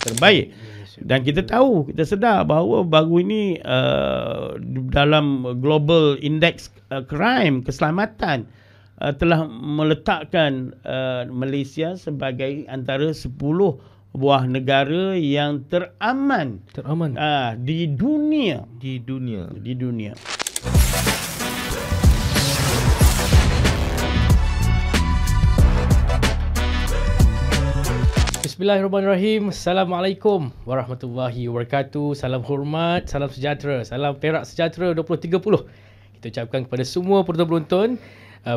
terbaik. Dan kita tahu, kita sedar bahawa baru ini dalam Global Index Crime, keselamatan, telah meletakkan Malaysia sebagai antara 10 buah negara yang teraman di dunia. Bismillahirrahmanirrahim. Assalamualaikum warahmatullahi wabarakatuh. Salam hormat, salam sejahtera, salam Perak Sejahtera 2030. Kita ucapkan kepada semua penonton-penonton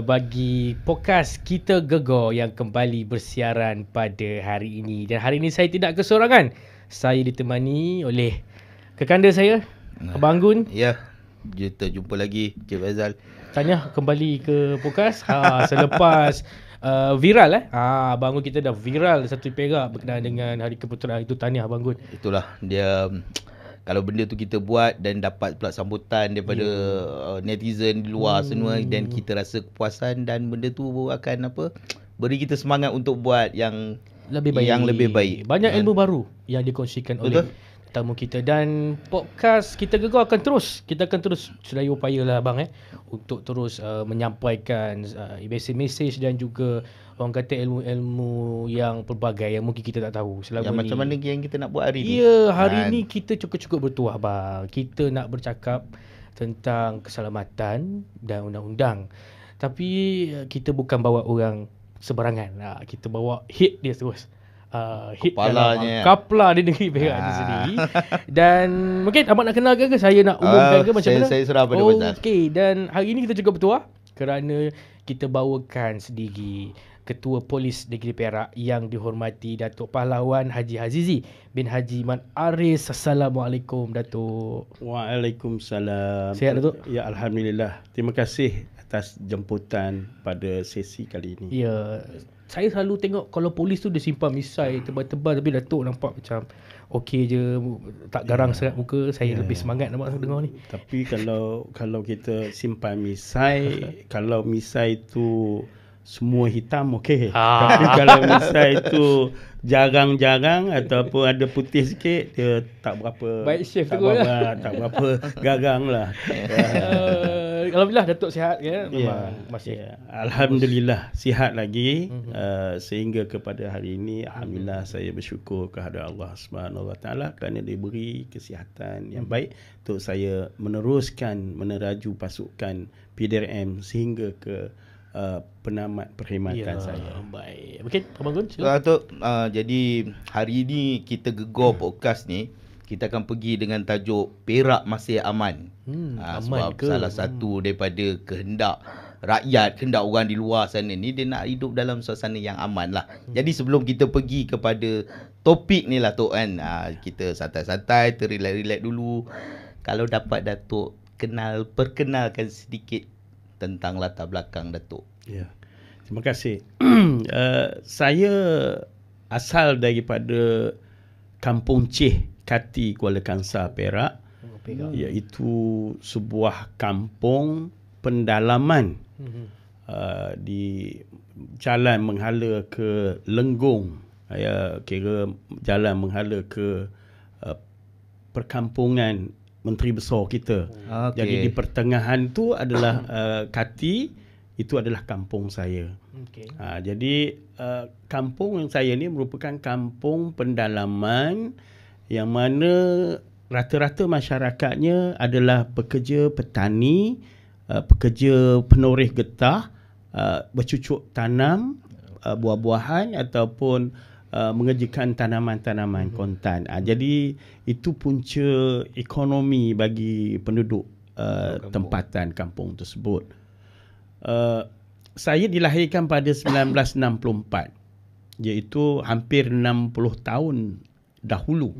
bagi podcast Kita Gegar yang kembali bersiaran pada hari ini. Dan hari ini saya tidak kesorangan. Saya ditemani oleh kekanda saya, Abang Anggun. Ya, kita jumpa lagi, Cik Faizal. Tanya kembali ke podcast selepas viral Abang Gun kita dah viral satu Perak berkenaan dengan Hari Keputeraan itu. Tahniah Abang Gun. Itulah dia, kalau benda tu kita buat dan dapat pula sambutan daripada netizen di luar semua, dan kita rasa kepuasan, dan benda tu akan beri kita semangat untuk buat yang lebih baik. Banyak ilmu baru yang dikongsikan oleh tetamu kita, dan podcast Kita Gegar akan terus, kita akan terus sedaya upaya lah abang untuk terus menyampaikan mesej dan juga orang kata ilmu-ilmu yang pelbagai yang mungkin kita tak tahu selama yang ni. Macam mana yang kita nak buat hari ni? Ya, hari ni kita cukup-cukup bertuah bang. Kita nak bercakap tentang keselamatan dan undang-undang. Tapi kita bukan bawa orang sebarangan. Kita bawa hit dia terus. Hit Kepalanya. Kapla di negeri Perak ni sendiri. Dan mungkin abang nak kenal ke saya nak umumkan ke macam mana? Saya serah pada Fazal. Okey, dan hari ini kita juga bertuah kerana kita bawakan sendiri Ketua Polis Negeri Perak yang dihormati Datuk Pahlawan Haji Azizi bin Haji Man Aris. Assalamualaikum Datuk. Waalaikumsalam. Sihat Datuk? Ya, Alhamdulillah. Terima kasih atas jemputan pada sesi kali ini. Ya, saya selalu tengok kalau polis tu dia simpan misai tebal-tebal, tapi Datuk nampak macam okey je, tak garang sangat muka. Saya lebih semangat nampak dengar ni. Tapi kalau kita simpan misai, kalau misai tu semua hitam okey. Tapi kalau misai tu jarang-jarang ataupun ada putih sikit, dia tak berapa. Baik chef tak tu tak berapa garang lah. Alhamdulillah Datuk sihat ya. Masih alhamdulillah sihat lagi sehingga kepada hari ini. Alhamdulillah saya bersyukur kepada Allah Subhanahu Wa Taala kerana diberi kesihatan yang baik untuk saya meneruskan meneraju pasukan PDRM sehingga ke penamat perkhidmatan saya. Baik. Mungkin Abang Gun Datuk, jadi hari ini Kita Gegar podcast ni kita akan pergi dengan tajuk Perak Masih Aman. Sebab salah satu daripada kehendak rakyat, kehendak orang di luar sana ni, dia nak hidup dalam suasana yang aman lah. Jadi sebelum kita pergi kepada topik ni lah Tok kan, kita santai-santai, terrelax-relax dulu. Kalau dapat Datuk perkenalkan sedikit tentang latar belakang Datuk. Ya. Terima kasih. Saya asal daripada Kampung Cih Kati, Kuala Kangsar, Perak. Iaitu sebuah kampung pendalaman di jalan menghala ke Lenggong. Kira jalan menghala ke perkampungan Menteri Besar kita. Jadi di pertengahan tu adalah Kati, itu adalah kampung saya. Jadi kampung saya ni merupakan kampung pendalaman yang mana rata-rata masyarakatnya adalah pekerja petani, pekerja penoreh getah, bercucuk tanam buah-buahan ataupun mengerjakan tanaman-tanaman kontan. Jadi itu punca ekonomi bagi penduduk tempatan kampung tersebut. Saya dilahirkan pada 1964, iaitu hampir 60 tahun dahulu.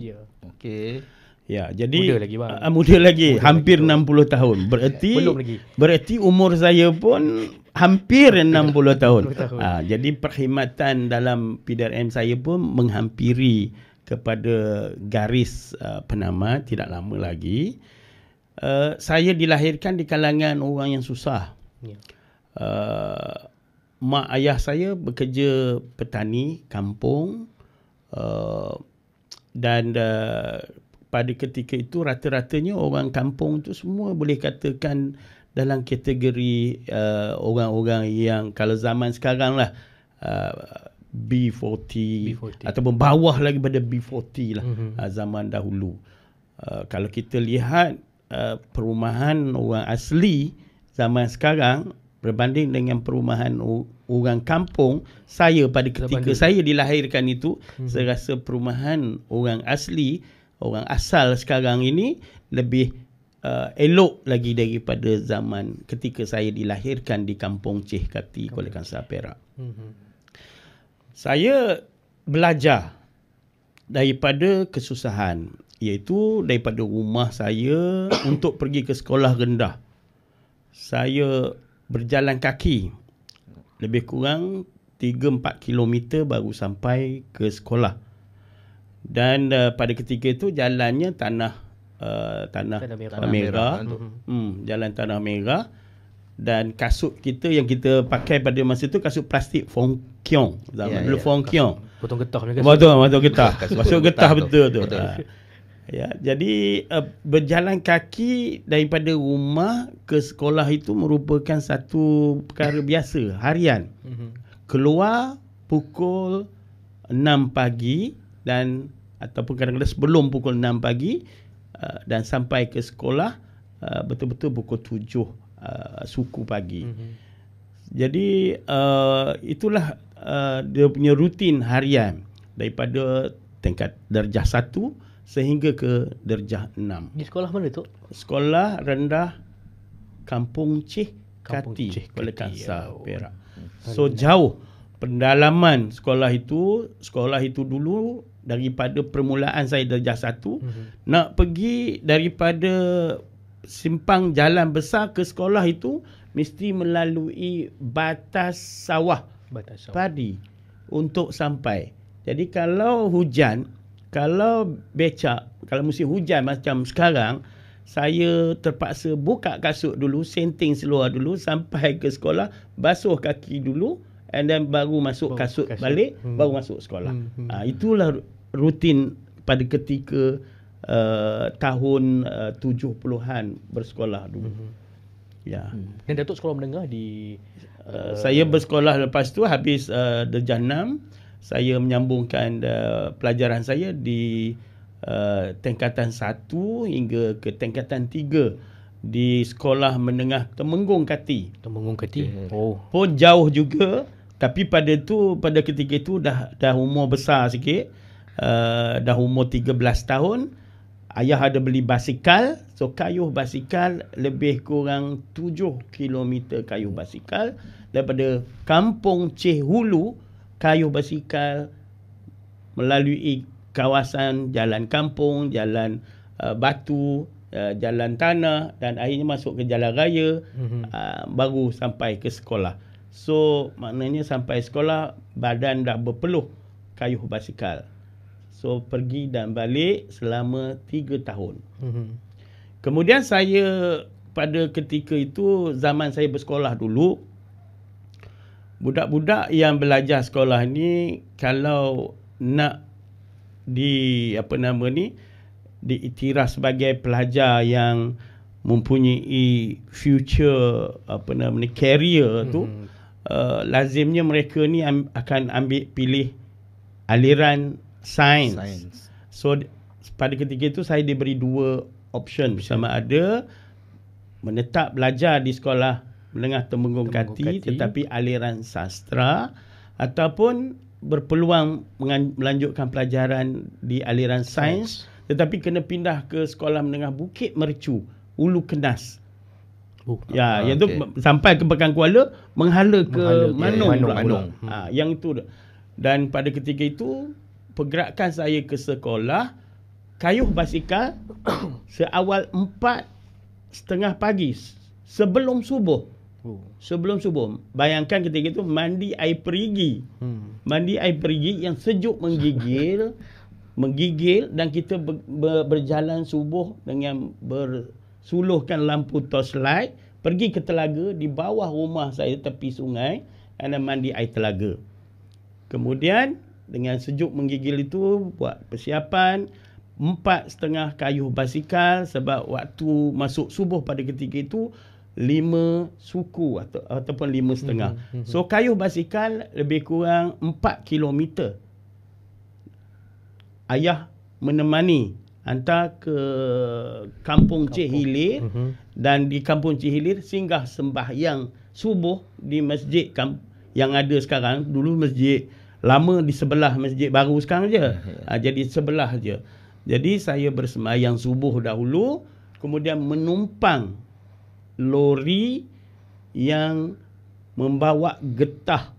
Okey. Ya, jadi muda lagi bang. Muda lagi, hampir 60 tahun. Berarti umur saya pun hampir 60 tahun. Jadi perkhidmatan dalam PDRM saya pun menghampiri kepada garis penamat tidak lama lagi. Saya dilahirkan di kalangan orang yang susah. Mak ayah saya bekerja petani kampung, dan pada ketika itu rata-ratanya orang kampung tu semua boleh katakan dalam kategori orang-orang yang kalau zaman sekarang lah B40 ataupun bawah lagi pada B40 lah zaman dahulu. Kalau kita lihat perumahan orang asli zaman sekarang berbanding dengan perumahan orang kampung, saya pada ketika saya dilahirkan itu, saya rasa perumahan orang asli, orang asal sekarang ini lebih elok lagi daripada zaman ketika saya dilahirkan di kampung Cih Kati, Kuala Kangsar, Perak. Saya belajar daripada kesusahan, iaitu daripada rumah saya untuk pergi ke sekolah rendah. Saya berjalan kaki lebih kurang 3-4 kilometer baru sampai ke sekolah. Dan pada ketika itu jalannya tanah merah. Jalan tanah merah. Dan kasut kita yang kita pakai pada masa itu kasut plastik Fongkiong. Zaman dulu Fongkiong. Potong getah ni Potong getah. Kasut getah betul tu. Ya, jadi berjalan kaki daripada rumah ke sekolah itu merupakan satu perkara biasa harian. Keluar pukul 6 pagi dan ataupun kadang-kadang sebelum pukul 6 pagi dan sampai ke sekolah betul-betul pukul 7 suku pagi. Jadi itulah dia punya rutin harian daripada tingkat darjah 1 sehingga ke darjah 6. Di sekolah mana tu? Sekolah rendah Kampung Cih Kati, Kuala Kangsar, Perak. So jauh pendalaman sekolah itu dulu daripada permulaan saya darjah 1 nak pergi daripada simpang jalan besar ke sekolah itu mesti melalui batas sawah padi untuk sampai. Jadi kalau hujan, kalau becak, kalau musim hujan macam sekarang, saya terpaksa buka kasut dulu, senting seluar dulu sampai ke sekolah, basuh kaki dulu and then baru masuk kasut balik, baru masuk sekolah. Itulah rutin pada ketika tahun 70-an bersekolah dulu. Ya. Dan Datuk sekolah menengah di saya bersekolah lepas tu habis darjah 6, saya menyambungkan pelajaran saya di tingkatan 1 hingga ke tingkatan 3 di Sekolah Menengah Temenggung Kati. Pun jauh juga, tapi pada ketika itu dah umur besar sikit. Dah umur 13 tahun. Ayah ada beli basikal, so kayuh basikal lebih kurang 7 km kayuh basikal daripada Kampung Cih Hulu, kayuh basikal melalui kawasan jalan kampung, jalan batu, jalan tanah dan akhirnya masuk ke jalan raya, baru sampai ke sekolah. So maknanya sampai sekolah badan dah berpeluh kayuh basikal. So pergi dan balik selama 3 tahun. Kemudian saya pada ketika itu zaman saya bersekolah dulu, budak-budak yang belajar sekolah ni kalau nak diiktiraf sebagai pelajar yang mempunyai future career tu, lazimnya mereka ni akan ambil pilih aliran sains. So pada ketika itu saya diberi 2 option. Sama ada menetap belajar di Sekolah Menengah Temenggung Kati tetapi aliran sastra, ataupun berpeluang melanjutkan pelajaran di aliran sains tetapi kena pindah ke Sekolah Menengah Bukit Mercu, Ulu Kenas. Iaitu sampai ke Pekan Kuala menghala ke Manung. Yang itu. Dan pada ketika itu pergerakan saya ke sekolah, kayuh basikal seawal 4:30 pagi sebelum subuh. Sebelum subuh. Bayangkan ketika itu mandi air perigi. Mandi air perigi yang sejuk menggigil dan kita berjalan subuh dengan bersuluhkan lampu torchlight pergi ke telaga di bawah rumah saya tepi sungai dan mandi air telaga. Kemudian dengan sejuk menggigil itu buat persiapan 4,5 kayuh basikal sebab waktu masuk subuh pada ketika itu 5 suku ataupun 5,5. So kayuh basikal lebih kurang 4 kilometer. Ayah menemani hantar ke kampung Cik Hilir dan di kampung Cik Hilir singgah sembahyang subuh di masjid yang ada sekarang. Dulu masjid lama di sebelah masjid baru sekarang je. Jadi sebelah je. Jadi saya bersembahyang subuh dahulu, kemudian menumpang lori yang membawa getah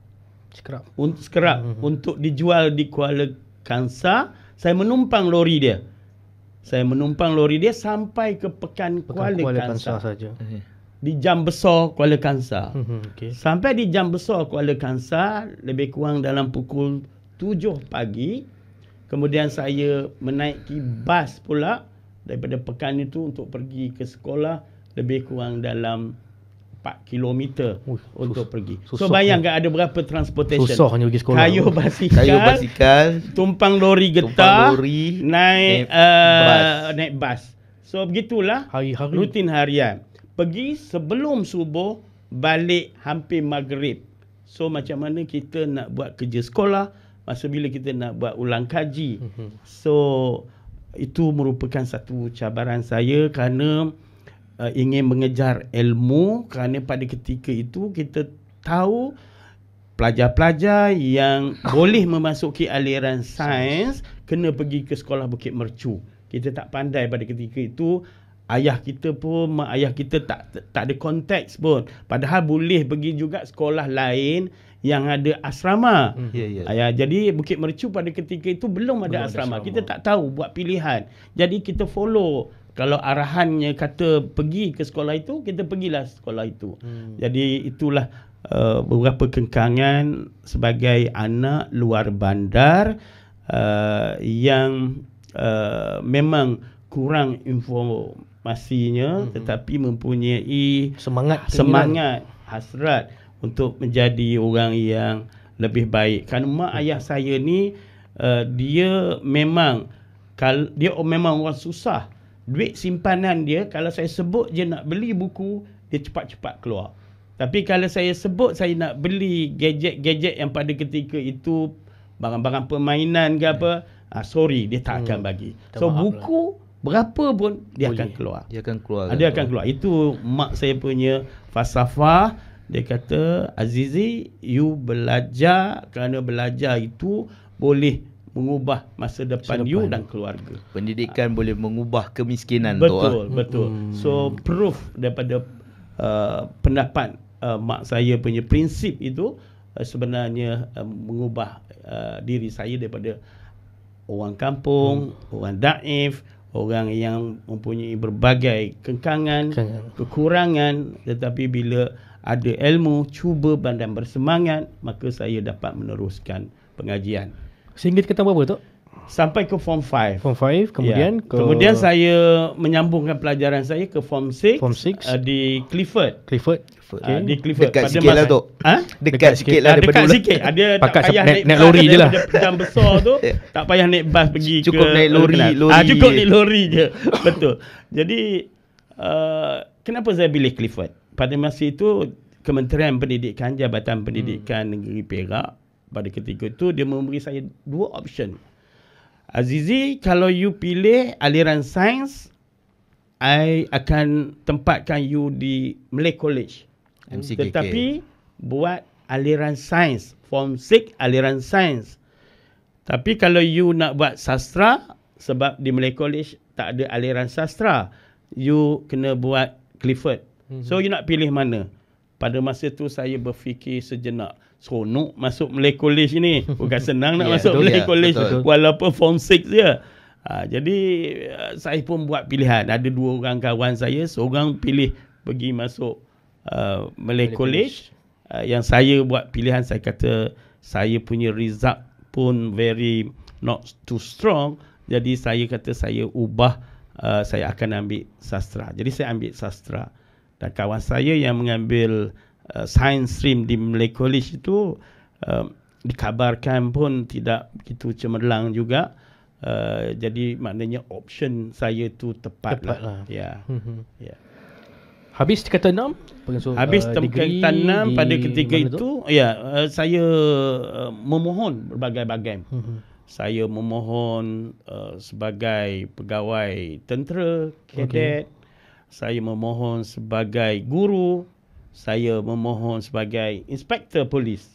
skrap untuk dijual di Kuala Kangsar. Saya menumpang lori dia. Sampai ke Pekan Kuala Kangsar saja. Di Jam Besar Kuala Kangsar. Sampai di Jam Besar Kuala Kangsar lebih kurang dalam pukul 7 pagi. Kemudian saya menaiki bas pula daripada pekan itu untuk pergi ke sekolah lebih kurang dalam 4 kilometer untuk pergi. So bayangkan ada berapa transportation. Susahnya pergi sekolah. Kayu basikal, tumpang lori getah, naik bas. So begitulah hari-hari rutin harian. Pergi sebelum subuh, balik hampir maghrib. So macam mana kita nak buat kerja sekolah, masa bila kita nak buat ulang kaji. So itu merupakan satu cabaran saya kerana ingin mengejar ilmu, kerana pada ketika itu kita tahu pelajar-pelajar yang boleh memasuki aliran sains kena pergi ke sekolah Bukit Mercu. Kita tak pandai pada ketika itu. Mak ayah kita tak ada konteks pun. Padahal boleh pergi juga sekolah lain yang ada asrama. Jadi Bukit Mercu pada ketika itu belum ada asrama. Kita tak tahu, buat pilihan. Jadi kita follow. Kalau arahannya kata pergi ke sekolah itu, kita pergilah sekolah itu. Jadi itulah beberapa kekangan sebagai anak luar bandar yang memang kurang informasinya, tetapi mempunyai semangat, hasrat untuk menjadi orang yang lebih baik. Kerana mak ayah saya ni dia memang orang susah. Duit simpanan dia, kalau saya sebut je nak beli buku, dia cepat-cepat keluar. Tapi kalau saya sebut saya nak beli gadget-gadget yang pada ketika itu barang-barang permainan ke apa, sorry, dia tak akan bagi. So buku berapa pun dia akan keluar. Dia akan keluar. Itu mak saya punya falsafah. Dia kata, Azizi, you belajar kerana belajar itu boleh mengubah masa depan you dan keluarga. Pendidikan boleh mengubah kemiskinan. Betul. So proof daripada pendapat mak saya punya prinsip itu sebenarnya mengubah diri saya daripada orang kampung, orang daif, orang yang mempunyai berbagai kekangan, kekurangan, tetapi bila ada ilmu, cuba dan bersemangat, maka saya dapat meneruskan pengajian. Sehingga tingkatan berapa tu? Sampai ke Form 5. Form 5, kemudian kemudian saya menyambungkan pelajaran saya ke Form 6, di Clifford. Di Clifford. Dekat sikit lah tu. Dekat sikit lah. Dekat sikit. Ada tak payah naik lori je lah. Jam besar tu, tak payah naik bas pergi cukup naik lori. Cukup naik lori je. Betul. Jadi kenapa saya pilih Clifford? Pada masa itu Kementerian Pendidikan, Jabatan Pendidikan Negeri Perak pada ketika itu dia memberi saya 2 option. Azizi, kalau you pilih aliran sains, I akan tempatkan you di Malay College. MCKK. Tetapi buat aliran sains, Form 6 aliran sains. Tapi kalau you nak buat sastra, sebab di Malay College tak ada aliran sastra, you kena buat Clifford. So you nak pilih mana? Pada masa tu saya berfikir sejenak, seronok masuk Malay College ni. Bukan senang nak masuk Malay College walaupun Form 6 je. Jadi saya pun buat pilihan. Ada 2 orang kawan saya, seorang pilih pergi masuk Malay College. Yang saya buat pilihan, saya kata saya punya result pun very not too strong. Jadi saya kata saya ubah, saya akan ambil sastra. Jadi saya ambil sastra. Dan kawan saya yang mengambil science stream di Malay College itu dikabarkan pun tidak begitu cemerlang juga. Jadi maknanya option saya tu tepat lah. Ya. Ya. Habis tingkatan 6? Habis tingkatan 6 pada ketika itu, saya memohon berbagai-bagai. Saya memohon sebagai pegawai tentera, kadet. Saya memohon sebagai guru. Saya memohon sebagai inspektor polis.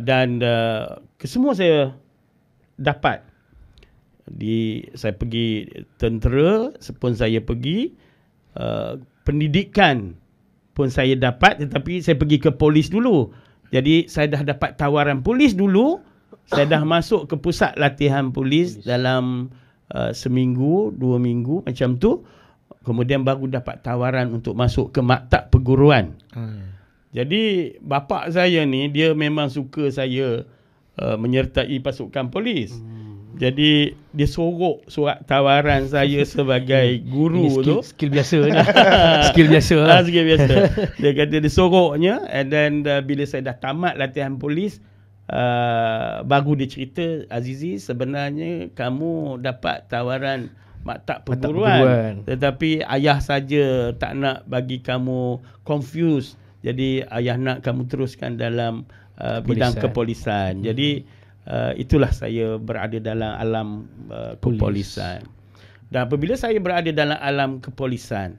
Dan kesemua saya dapat. Saya pergi tentera pun saya pergi, pendidikan pun saya dapat, tetapi saya pergi ke polis dulu. Jadi saya dah dapat tawaran polis dulu. Saya dah masuk ke pusat latihan polis dalam seminggu, 2 minggu macam tu. Kemudian baru dapat tawaran untuk masuk ke maktab perguruan. Jadi bapa saya ni dia memang suka saya menyertai pasukan polis. Jadi dia sorok surat tawaran saya sebagai guru skill, tu. Skill biasa ni. Skill biasa lah. Skill biasa. Dia kata dia soroknya, and then bila saya dah tamat latihan polis, baru dia cerita, Azizi, sebenarnya kamu dapat tawaran maktab perguruan, tetapi ayah saja tak nak bagi kamu confused. Jadi ayah nak kamu teruskan dalam bidang kepolisan. Jadi itulah saya berada dalam alam kepolisan. Dan apabila saya berada dalam alam kepolisan,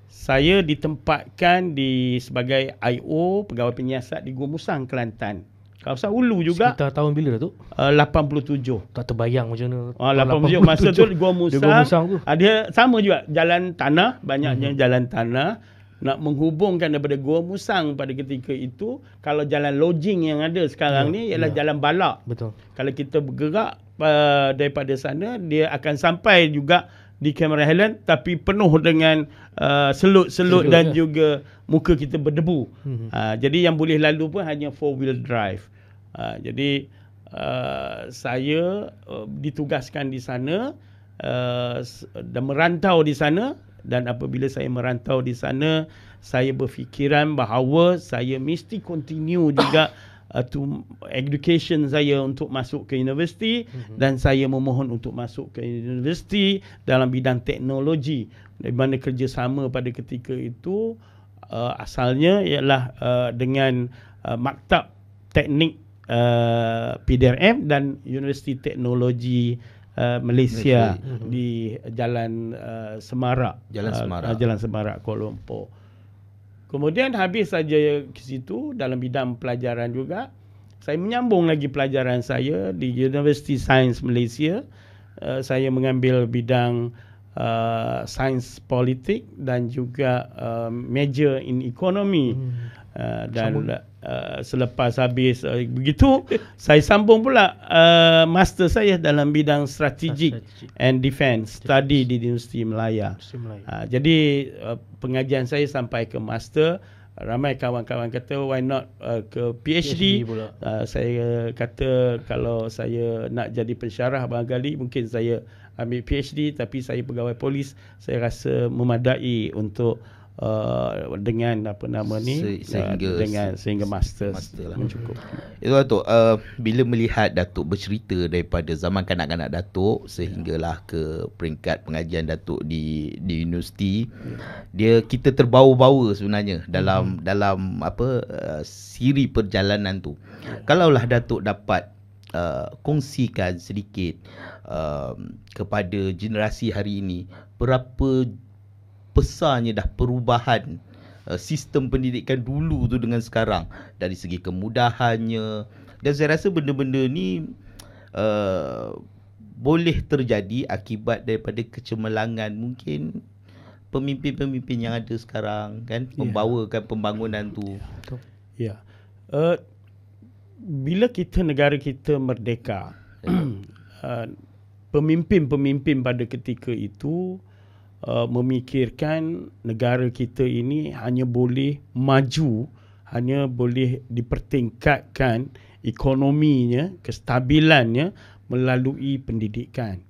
saya ditempatkan sebagai IO, pegawai penyiasat di Gua Musang, Kelantan. Kawasan Ulu juga. Sekitar tahun bila tu? 87. Tak terbayang macam mana. 87 masa tu Gua Musang tu. Dia sama juga, jalan tanah, banyaknya jalan tanah. Nak menghubungkan daripada Gua Musang pada ketika itu, kalau jalan lodging yang ada sekarang ni ialah jalan balak. Betul. Kalau kita bergerak daripada sana, dia akan sampai juga di Cameron Highland, tapi penuh dengan selut-selut dan juga muka kita berdebu. Jadi yang boleh lalu pun hanya 4-wheel drive. Jadi saya ditugaskan di sana dan merantau di sana. Dan apabila saya merantau di sana, saya berfikiran bahawa saya mesti continue juga education saya untuk masuk ke universiti, dan saya memohon untuk masuk ke universiti dalam bidang teknologi. Di mana kerjasama pada ketika itu asalnya ialah dengan Maktab Teknik PDRM dan Universiti Teknologi Malaysia di Jalan Semarak. Jalan Semarak, Kuala Lumpur. Kemudian habis saja ke situ dalam bidang pelajaran juga, saya menyambung lagi pelajaran saya di University Sains Malaysia. Saya mengambil bidang sains politik dan juga major in economy. Dan selepas habis begitu, saya sambung pula master saya dalam bidang strategic and defense study di Universiti Melaya. Jadi pengajian saya sampai ke master. Ramai kawan-kawan kata why not ke PhD. Saya kata kalau saya nak jadi pensyarah barangkali mungkin saya ambil PhD, tapi saya pegawai polis, saya rasa memadai untuk dengan apa nama ni sehingga master lah mencukup. Itu Datuk, bila melihat Datuk bercerita daripada zaman kanak-kanak Datuk sehinggalah ke peringkat pengajian Datuk di universiti, kita terbawa-bawa sebenarnya dalam siri perjalanan tu. Kalaulah Datuk dapat kongsikan sedikit kepada generasi hari ini, berapa besarnya dah perubahan sistem pendidikan dulu tu dengan sekarang, dari segi kemudahannya. Dan saya rasa benda-benda ni boleh terjadi akibat daripada kecemerlangan mungkin pemimpin-pemimpin yang ada sekarang kan, membawakan pembangunan tu. Ya. Bila negara kita merdeka, pemimpin-pemimpin pada ketika itu memikirkan negara kita ini hanya boleh maju, hanya boleh dipertingkatkan ekonominya, kestabilannya melalui pendidikan.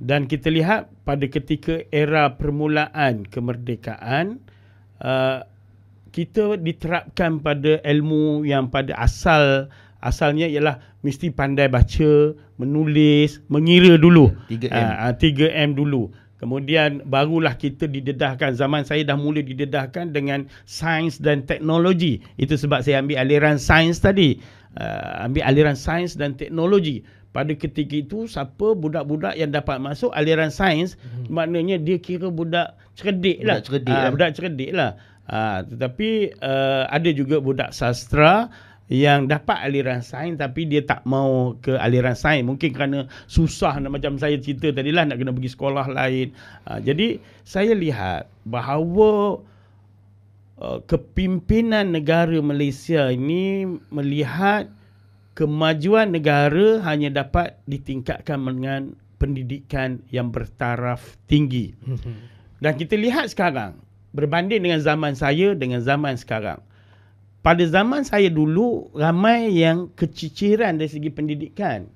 Dan kita lihat pada ketika era permulaan kemerdekaan, kita diterapkan pada ilmu yang pada asalnya ialah mesti pandai baca, menulis, mengira dulu. 3M. 3M dulu. Kemudian barulah kita didedahkan. Zaman saya dah mula didedahkan dengan sains dan teknologi. Itu sebab saya ambil aliran sains tadi. Ambil aliran sains dan teknologi. Pada ketika itu, siapa budak-budak yang dapat masuk aliran sains, maknanya dia kira budak cerdik lah. Budak cerdik lah. Tetapi ada juga budak sastra yang dapat aliran sains tapi dia tak mau ke aliran sains. Mungkin kerana susah, macam saya cerita tadilah, nak kena pergi sekolah lain. Jadi saya lihat bahawa kepimpinan negara Malaysia ini melihat kemajuan negara hanya dapat ditingkatkan dengan pendidikan yang bertaraf tinggi. Dan kita lihat sekarang, berbanding dengan zaman saya dengan zaman sekarang. Pada zaman saya dulu, ramai yang keciciran dari segi pendidikan.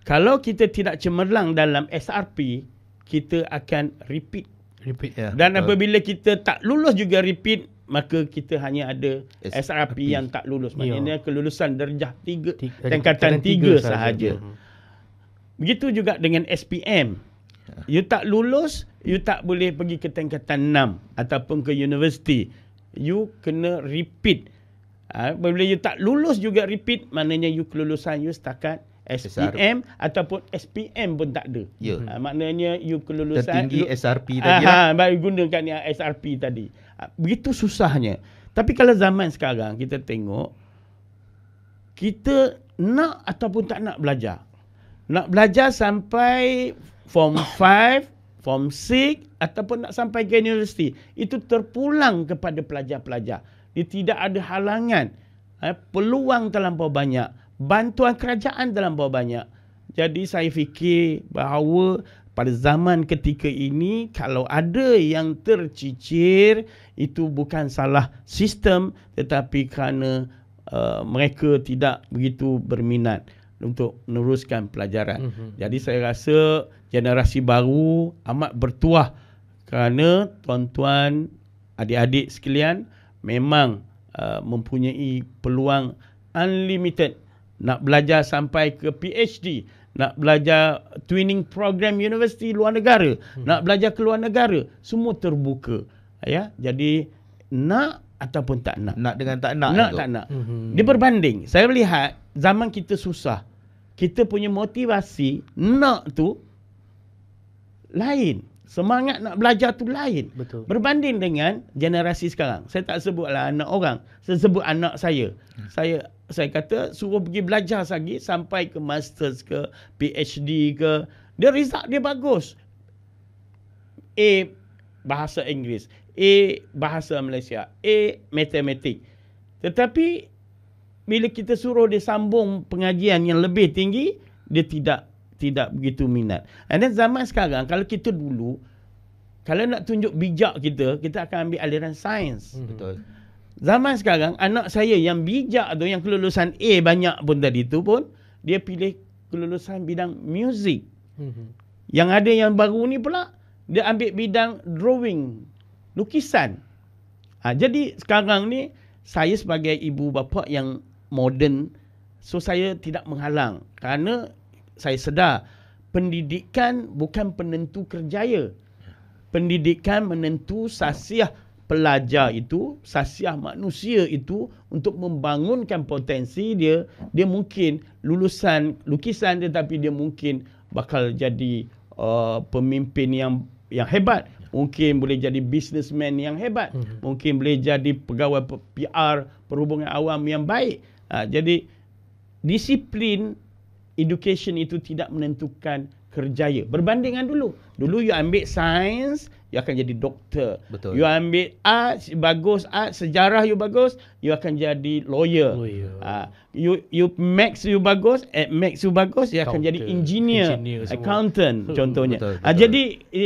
Kalau kita tidak cemerlang dalam SRP, kita akan repeat. Dan apabila kita tak lulus juga repeat, maka kita hanya ada SRP yang tak lulus. Maknanya kelulusan darjah 3, tingkatan 3 sahaja. Begitu juga dengan SPM. You tak lulus, you tak boleh pergi ke tingkatan 6 ataupun ke universiti. You kena repeat. Bila you tak lulus juga repeat, maknanya you kelulusan you setakat SPM ataupun SPM pun tak ada. Maknanya you kelulusan tertinggi SRP tadi lah. Gunakan yang SRP tadi. Begitu susahnya. Tapi kalau zaman sekarang kita tengok, kita nak ataupun tak nak belajar. Nak belajar sampai Form 5, Form 6 ataupun nak sampai ke universiti, itu terpulang kepada pelajar-pelajar. Dia tidak ada halangan. Peluang terlampau banyak. Bantuan kerajaan terlampau banyak. Jadi saya fikir bahawa pada zaman ketika ini, kalau ada yang tercicir, itu bukan salah sistem, tetapi kerana mereka tidak begitu berminat untuk meneruskan pelajaran. Jadi saya rasa generasi baru amat bertuah kerana tuan-tuan, adik-adik sekalian memang mempunyai peluang unlimited. Nak belajar sampai ke PhD, nak belajar twinning program universiti luar negara, nak belajar ke luar negara, semua terbuka. Ya, jadi nak ataupun tak nak. Nak dengan tak nak. Nak tak nak. Dia berbanding. Saya melihat zaman kita susah. Kita punya motivasi nak tu lain. Semangat nak belajar tu lain. Betul. Berbanding dengan generasi sekarang. Saya tak sebutlah anak orang. Saya sebut anak saya. Saya kata suruh pergi belajar lagi sampai ke masters ke PhD ke. Dia result dia bagus. A bahasa Inggeris, A bahasa Malaysia, A matematik. Tetapi bila kita suruh dia sambung pengajian yang lebih tinggi, dia tidak begitu minat. Dan zaman sekarang, kalau kita dulu, kalau nak tunjuk bijak kita akan ambil aliran sains. Betul. Zaman sekarang, anak saya yang bijak tu, yang kelulusan A banyak pun tadi tu pun, dia pilih kelulusan bidang muzik. Yang ada yang baru ni pula, dia ambil bidang drawing, lukisan. Jadi sekarang ni, saya sebagai ibu bapa yang moden, so saya tidak menghalang. Kerana saya sedar, pendidikan bukan penentu kerjaya. Pendidikan menentu sasiah pelajar itu, sasiah manusia itu untuk membangunkan potensi dia. Dia mungkin lulusan lukisan tetapi dia mungkin bakal jadi pemimpin yang hebat. Mungkin boleh jadi businessman yang hebat. Mungkin boleh jadi pegawai PR, perhubungan awam yang baik. Jadi disiplin education itu tidak menentukan kerjaya. Berbanding dengan dulu. Dulu you ambil sains, you akan jadi doktor. Betul. You ambil art, bagus art, sejarah you bagus, you akan jadi lawyer. You maths you bagus, maths you bagus, you akan jadi engineer accountant contohnya. Betul.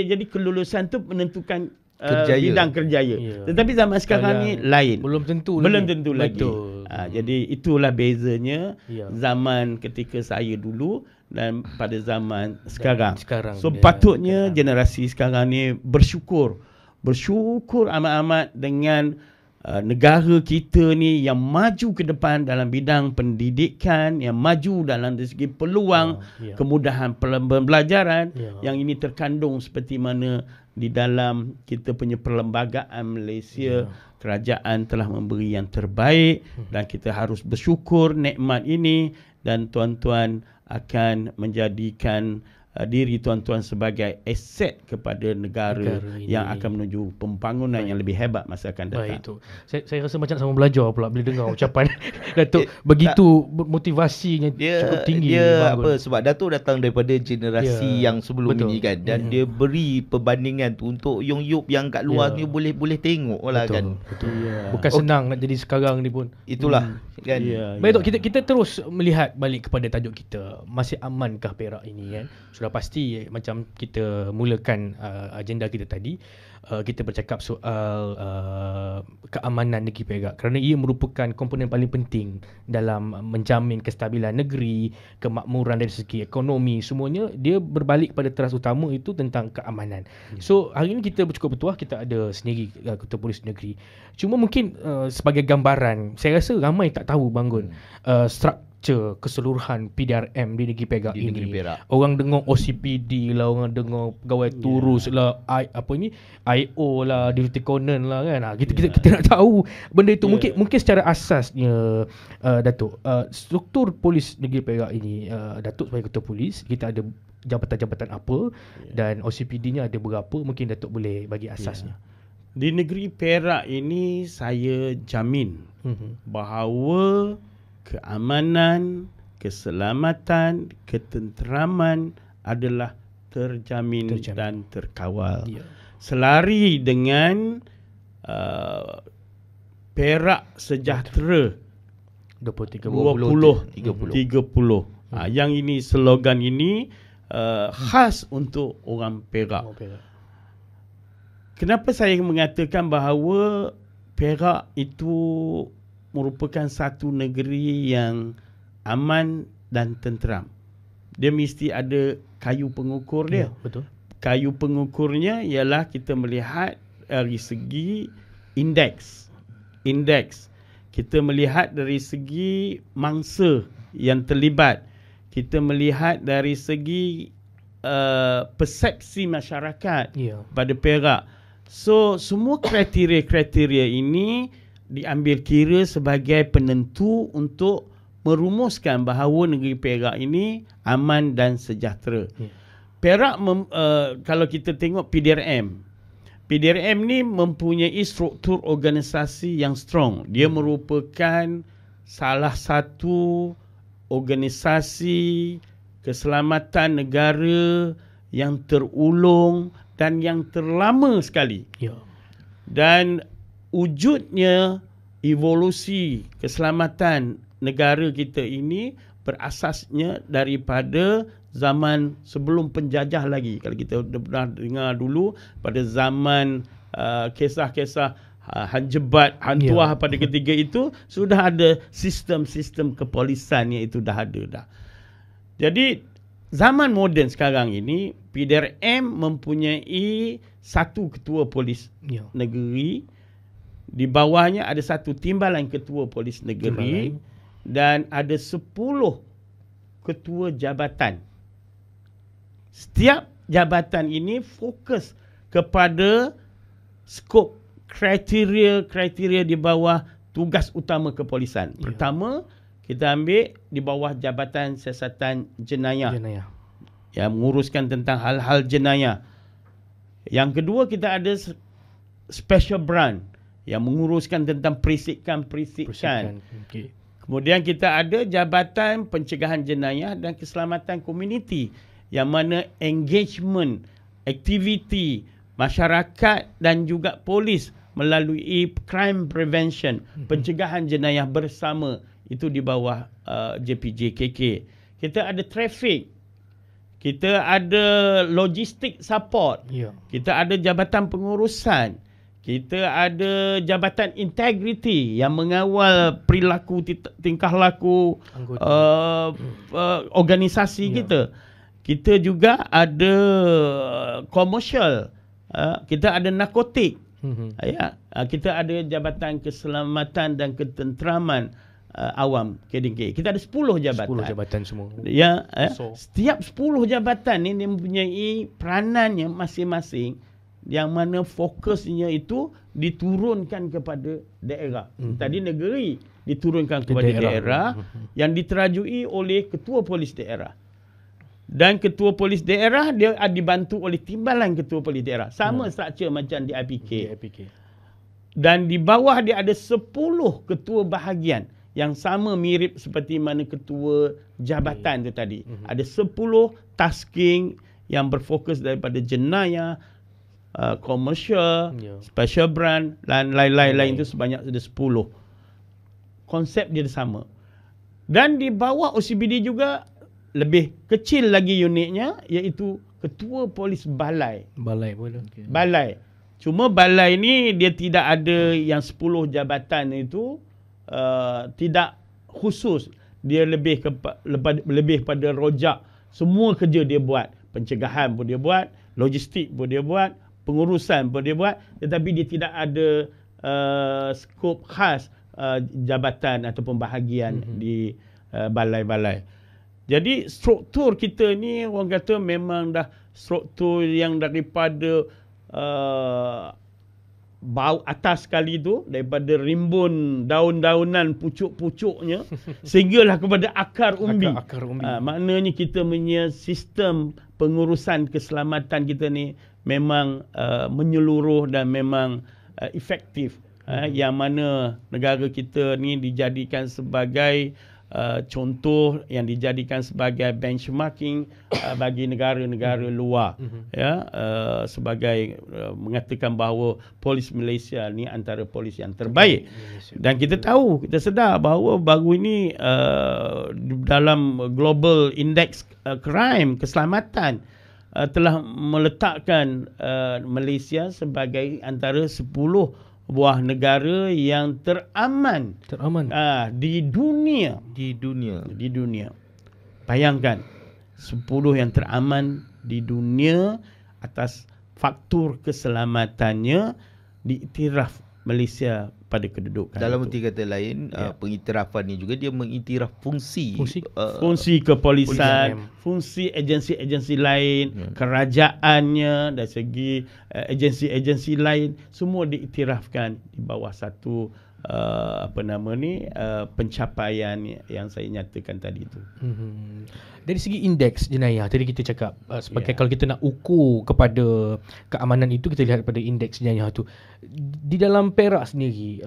Jadi kelulusan tu menentukan bidang kerjaya. Tetapi zaman sekarang ni lain. Belum tentu lagi. Jadi itulah bezanya zaman ketika saya dulu dan pada zaman sekarang. So patutnya generasi sekarang ni bersyukur amat-amat dengan negara kita ni yang maju ke depan dalam bidang pendidikan, yang maju dalam segi peluang, kemudahan pembelajaran, yang ini terkandung seperti mana di dalam kita punya perlembagaan Malaysia. Kerajaan telah memberi yang terbaik dan kita harus bersyukur nikmat ini, dan tuan-tuan akan menjadikan diri tuan-tuan sebagai aset kepada negara yang akan menuju pembangunan yang lebih hebat masa akan datang. Baik tu. Saya rasa macam sama belajar pula bila dengar ucapan Datuk begitu motivasinya cukup tinggi. Dia apa, sebab Datuk datang daripada generasi yang sebelum ini kan, dan dia beri perbandingan tu untuk Yong yang kat luar ni boleh tengok lah kan. Betul. Bukan senang nak jadi sekarang ni pun. Itulah kan. Baik Tok, kita terus melihat balik kepada tajuk kita. Masih amankah Perak ini kan? Sudah pasti macam kita mulakan agenda kita tadi, kita bercakap soal keamanan negeri Perak, kerana ia merupakan komponen paling penting dalam menjamin kestabilan negeri, kemakmuran dari segi ekonomi, semuanya dia berbalik pada teras utama itu tentang keamanan. So hari ini kita cukup bertuah, kita ada sendiri Ketua Polis Negeri. Cuma mungkin sebagai gambaran, saya rasa ramai tak tahu Bang struktur keseluruhan PDRM di negeri Perak ini. Orang dengar OCPD lah, orang dengar pegawai turus lah, IO lah, Deputy Konan lah kan. Kita nak tahu benda itu. Mungkin secara asasnya Datuk, struktur polis negeri Perak ini, Datuk sebagai Ketua Polis, kita ada jabatan-jabatan apa dan OCPD-nya ada berapa, mungkin Datuk boleh bagi asasnya. Di negeri Perak ini saya jamin bahawa keamanan, keselamatan, ketenteraman adalah terjamin. Dan terkawal. Selari dengan Perak Sejahtera 2030. Yang ini, slogan ini khas untuk orang Perak. Kenapa saya mengatakan bahawa Perak itu merupakan satu negeri yang aman dan tenteram? Dia mesti ada kayu pengukur dia. Betul. Kayu pengukurnya ialah kita melihat dari segi indeks. Kita melihat dari segi mangsa yang terlibat. Kita melihat dari segi persepsi masyarakat pada Perak. So semua kriteria-kriteria ini diambil kira sebagai penentu untuk merumuskan bahawa negeri Perak ini aman dan sejahtera. Perak kalau kita tengok PDRM ni mempunyai struktur organisasi yang strong. Dia merupakan salah satu organisasi keselamatan negara yang terulung dan yang terlama sekali. Dan wujudnya evolusi keselamatan negara kita ini berasasnya daripada zaman sebelum penjajah lagi. Kalau kita pernah dengar dulu pada zaman kisah-kisah Hanjebat, Hantuah pada ketiga itu, sudah ada sistem-sistem kepolisan yang itu dah ada dah. Jadi zaman moden sekarang ini, PDRM mempunyai satu ketua polis negeri. Di bawahnya ada satu timbalan ketua polis negeri dan ada 10 ketua jabatan. Setiap jabatan ini fokus kepada skop kriteria di bawah tugas utama kepolisan. Pertama, kita ambil di bawah Jabatan Siasatan Jenayah yang menguruskan tentang hal-hal jenayah. Yang kedua, kita ada Special Branch yang menguruskan tentang perisikan. Kemudian kita ada Jabatan Pencegahan Jenayah dan Keselamatan Komuniti, yang mana engagement, aktiviti masyarakat dan juga polis melalui crime prevention, pencegahan jenayah bersama, itu di bawah JPJKK. Kita ada traffic, kita ada logistik support, kita ada Jabatan Pengurusan, kita ada Jabatan Integriti yang mengawal perilaku, tingkah laku organisasi kita. Kita juga ada commercial, kita ada narkotik, Ya, kita ada Jabatan Keselamatan dan Ketenteraman Awam KDNK. Kita ada 10 jabatan. 10 jabatan semua. Ya, setiap 10 jabatan ni dia mempunyai peranannya masing-masing, yang mana fokusnya itu diturunkan kepada daerah. Tadi negeri diturunkan kepada daerah yang diterajui oleh ketua polis daerah. Dan ketua polis daerah dia dibantu oleh timbalan ketua polis daerah. Sama struktur macam di IPK. Dan di bawah dia ada 10 ketua bahagian yang sama mirip seperti mana ketua jabatan tu tadi. Ada 10 tasking yang berfokus daripada jenayah, komersial, special brand dan lain-lain tu sebanyak ada 10. Konsep dia sama. Dan di bawah OCBD juga lebih kecil lagi unitnya, iaitu ketua polis balai. Balai pun. Balai. Cuma balai ni dia tidak ada yang 10 jabatan itu, tidak khusus. Dia lebih pada rojak. Semua kerja dia buat. Pencegahan pun dia buat, logistik pun dia buat, pengurusan pun dia buat, tetapi dia tidak ada skop khas jabatan ataupun bahagian di balai-balai. Jadi struktur kita ni orang kata memang dah struktur yang daripada bau atas sekali tu, daripada rimbun daun-daunan pucuk-pucuknya sehinggalah kepada akar umbi. Akar umbi. Maknanya kita punya sistem pengurusan keselamatan kita ni memang menyeluruh dan memang efektif. Yang mana negara kita ni dijadikan sebagai contoh, yang dijadikan sebagai benchmarking bagi negara-negara luar. Ya, sebagai mengatakan bahawa polis Malaysia ni antara polis yang terbaik. Dan kita tahu, kita sedar bahawa baru ini dalam Global Index Crime, keselamatan, telah meletakkan Malaysia sebagai antara 10 buah negara yang teraman di dunia. Bayangkan 10 yang teraman di dunia atas faktor keselamatannya, diiktiraf Malaysia pada kedudukan dalam itu. erti kata lain, pengiktirafan ni juga dia mengiktiraf fungsi kepolisan, fungsi agensi-agensi lain, kerajaannya, dari segi agensi-agensi lain, semua diiktirafkan di bawah satu pencapaian yang saya nyatakan tadi itu. Dari segi indeks jenayah, tadi kita cakap sebagai kalau kita nak ukur kepada keamanan itu, kita lihat pada indeks jenayah tu. Di dalam Perak sendiri,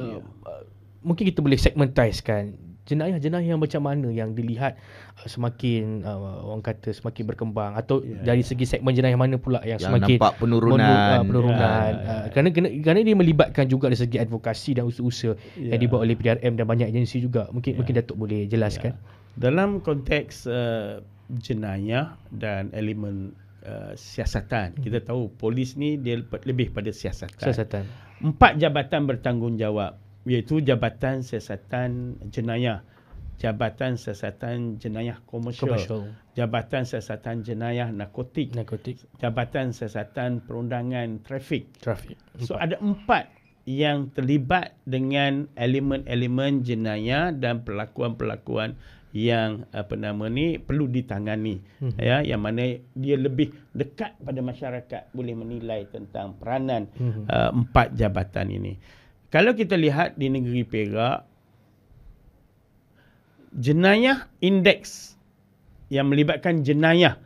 mungkin kita boleh segmentizekan jenayah-jenayah yang macam mana yang dilihat semakin orang kata semakin berkembang, atau dari segi segmen jenayah mana pula yang semakin nampak penurunan. Kerana dia melibatkan juga dari segi advokasi dan usaha-usaha yang dibuat oleh PDRM dan banyak agensi juga. Mungkin Datuk boleh jelaskan. Dalam konteks jenayah dan elemen siasatan, kita tahu polis ni dia lebih pada siasatan. 4 jabatan bertanggungjawab, iaitu Jabatan Siasatan Jenayah, Jabatan Siasatan Jenayah Komersial, Jabatan Siasatan Jenayah Narkotik, Jabatan Siasatan Perundangan Trafik. So ada 4 yang terlibat dengan elemen-elemen jenayah dan perlakuan-perlakuan yang perlu ditangani. Yang mana dia lebih dekat pada masyarakat, boleh menilai tentang peranan 4 jabatan ini. Kalau kita lihat di negeri Perak, jenayah indeks yang melibatkan jenayah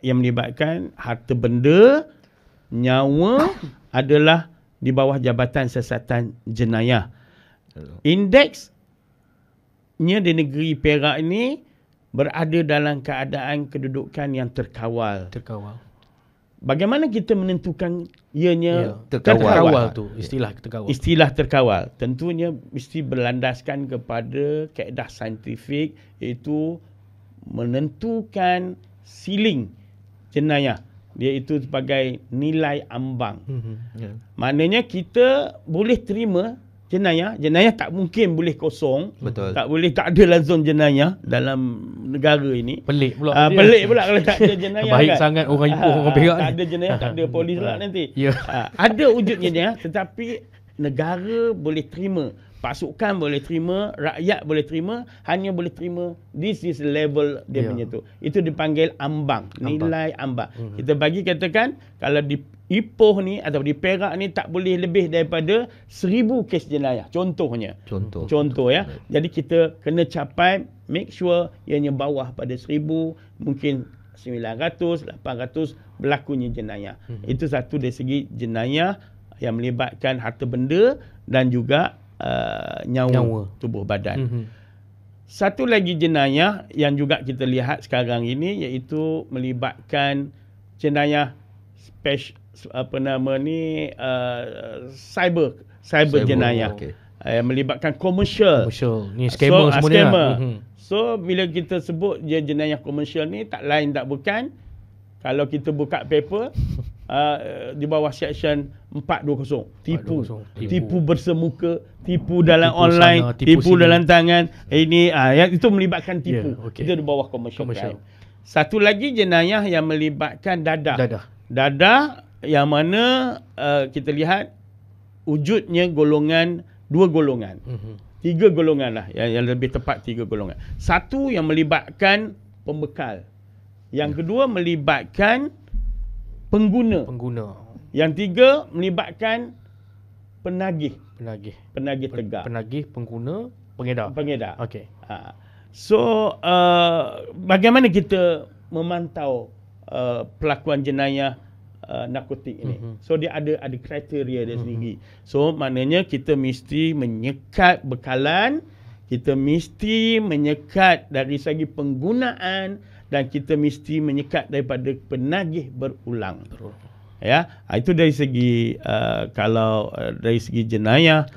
yang melibatkan harta benda, nyawa adalah di bawah Jabatan Siasatan Jenayah. Indeksnya di negeri Perak ini berada dalam keadaan kedudukan yang terkawal. Bagaimana kita menentukan ianya terkawal tu? Istilah terkawal tentunya mesti berlandaskan kepada kaedah saintifik, iaitu menentukan ceiling jenayah, iaitu sebagai nilai ambang. Maknanya kita boleh terima jenayah tak mungkin boleh kosong. Betul. Tak ada zon jenayah dalam negara ini. Pelik pula. Pelik pula kalau tak ada jenayah. Baik kan? sangat orang Ipoh, orang Perak. Tak ada jenayah, tak ada polis pula nanti. Ya. Ada wujud jenayah, tetapi negara boleh terima, pasukan boleh terima, rakyat boleh terima, hanya boleh terima this is level dia punya tu. Itu dipanggil ambang, nilai ambang. Kita bagi katakan kalau di Ipoh ni atau di Perak ni tak boleh lebih daripada 1000 kes jenayah. Contohnya. Contoh ya. Jadi kita kena capai, make sure ianya bawah pada 1000, mungkin 900, 800 berlakunya jenayah. Itu satu dari segi jenayah yang melibatkan harta benda dan juga nyawa tubuh badan. Satu lagi jenayah yang juga kita lihat sekarang ini iaitu melibatkan jenayah cyber jenayah. Melibatkan komersial. Ni scammer semuanya. So bila kita sebut je jenayah komersial ni tak lain tak bukan, kalau kita buka paper di bawah section 420, tipu bersemuka, tipu dalam tipu online, sana, tipu dalam tangan, ini itu melibatkan tipu. Itu di bawah commercial crime. Satu lagi jenayah yang melibatkan dadah yang mana kita lihat wujudnya dua golongan. 3 golongan lah, yang lebih tepat 3 golongan. Satu yang melibatkan pembekal. Yang kedua melibatkan pengguna. Yang tiga melibatkan penagih tegak. Penagih, pengguna, pengedar. Okey. So bagaimana kita memantau pelakuan jenayah narkotik ini? So dia ada kriteria dia sendiri. So maknanya kita mesti menyekat bekalan, kita mesti menyekat dari segi penggunaan, dan kita mesti menyekat daripada penagih berulang. Ya, itu dari segi kalau dari segi jenayah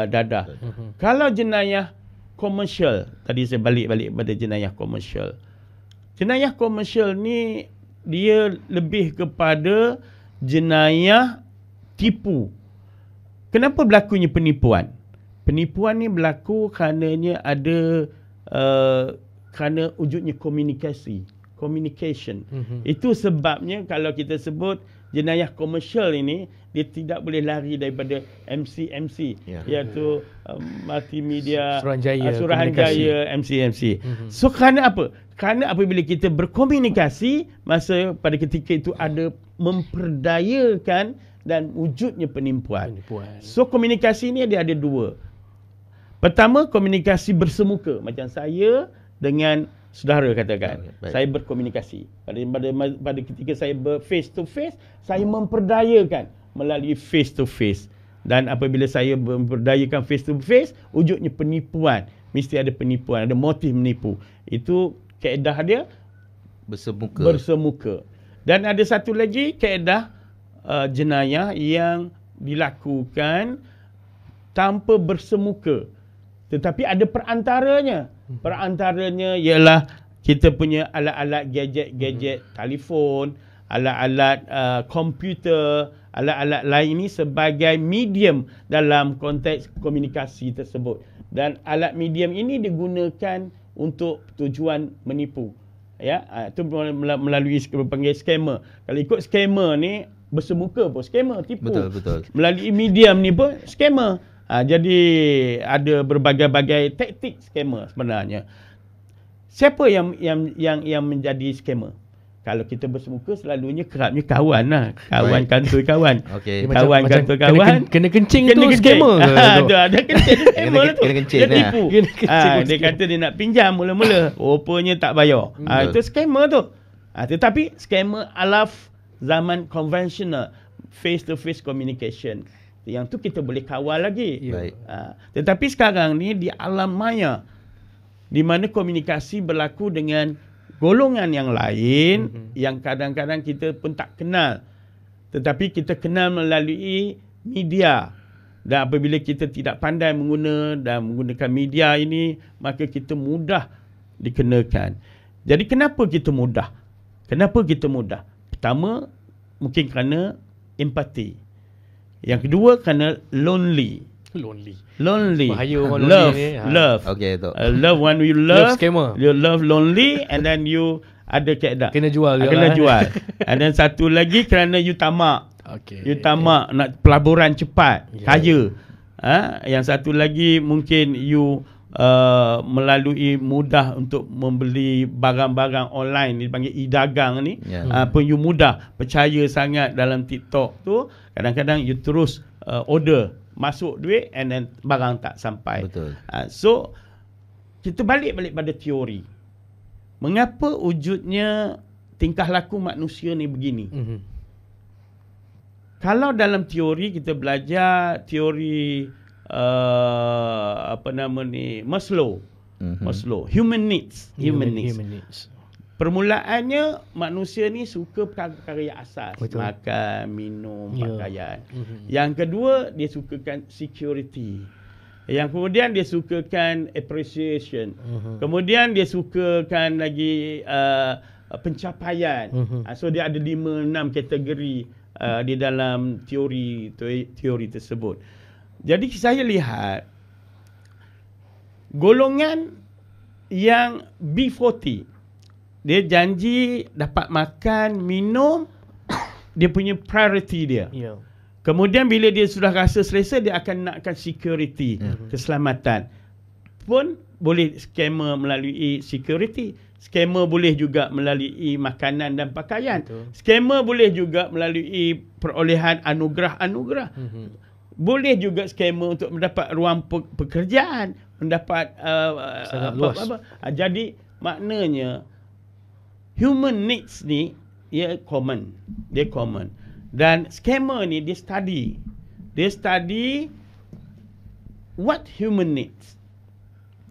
dadah. Kalau jenayah komersial, tadi saya balik pada jenayah komersial. Jenayah komersial ni dia lebih kepada jenayah tipu. Kenapa berlakunya penipuan? Penipuan ni berlaku kerananya ada kerana wujudnya communication. Itu sebabnya kalau kita sebut jenayah komersial ini, dia tidak boleh lari daripada MC, iaitu multimedia, Suruhanjaya, MC. So kerana apa? Kerana apabila kita berkomunikasi, masa pada ketika itu ada memperdayakan dan wujudnya penipuan. So komunikasi ni dia ada 2. Pertama, komunikasi bersemuka, macam saya dengan saudara katakan. Saya berkomunikasi. Pada ketika saya face to face, saya memperdayakan melalui face to face. Dan apabila saya memperdayakan face to face, wujudnya penipuan. Mesti ada penipuan, ada motif menipu. Itu kaedah dia bersemuka. Dan ada satu lagi kaedah jenayah yang dilakukan tanpa bersemuka. Tetapi ada perantaranya. Perantaranya ialah kita punya alat-alat gadget telefon, alat-alat komputer, alat-alat lain ini sebagai medium dalam konteks komunikasi tersebut. Dan alat medium ini digunakan untuk tujuan menipu. Ya, itu melalui panggil scammer. Kalau ikut scammer ni bersemuka pun scammer, tipu. Betul. Melalui medium ni pun scammer. Jadi ada berbagai-bagai taktik scammer sebenarnya. Siapa yang menjadi scammer? Kalau kita bersemuka selalunya kerapnya kawan lah. Kantor kawan. Kawan kantor kawan. Kena kencing tu scammer. Ada kencing scammer tu. Kena kencing. Dia tipu. Dia kata dia nak pinjam mula-mula. Rupanya tak bayar. Itu scammer tu. Tetapi scammer alaf zaman konvensional, face to face communication. Yang tu kita boleh kawal lagi. Tetapi sekarang ni di alam maya, di mana komunikasi berlaku dengan golongan yang lain yang kadang-kadang kita pun tak kenal. Tetapi kita kenal melalui media. Dan apabila kita tidak pandai menggunakan media ini, maka kita mudah dikenakan. Jadi kenapa kita mudah? Pertama, mungkin kerana empati. Yang kedua kerana lonely. Lonely. Bahaya orang love. lonely ni. Love. Okey tu. Love when you Love love. scammer. You love lonely and then you ada kaedah. Kena jual juga Kena lah. jual. And then satu lagi kerana you tamak. Okay. You tamak nak pelaburan cepat, kaya. Yang satu lagi mungkin you melalui mudah untuk membeli barang-barang online, dipanggil e-dagang ni. Pun you mudah percaya sangat dalam TikTok tu, kadang-kadang you terus order, masuk duit and then barang tak sampai. Betul. So kita balik pada teori. Mengapa wujudnya tingkah laku manusia ni begini? Kalau dalam teori kita belajar teori Maslow. Maslow, human needs. Permulaannya manusia ni suka perkara-perkara yang asas. Betul. Makan, minum, pakaian. Yang kedua, dia sukakan security. Yang kemudian dia sukakan appreciation. Kemudian dia sukakan lagi pencapaian. So dia ada 5-6 kategori di dalam teori tersebut. Jadi saya lihat golongan yang B40, dia janji dapat makan, minum, dia punya priority dia. Kemudian bila dia sudah rasa selesa, dia akan nakkan security, keselamatan. Pun boleh scammer melalui security. Scammer boleh juga melalui makanan dan pakaian. Scammer boleh juga melalui perolehan anugerah-anugerah. Boleh juga scammer untuk mendapat ruang pekerjaan, mendapat jadi maknanya human needs ni dia common. Dan scammer ni dia study what human needs.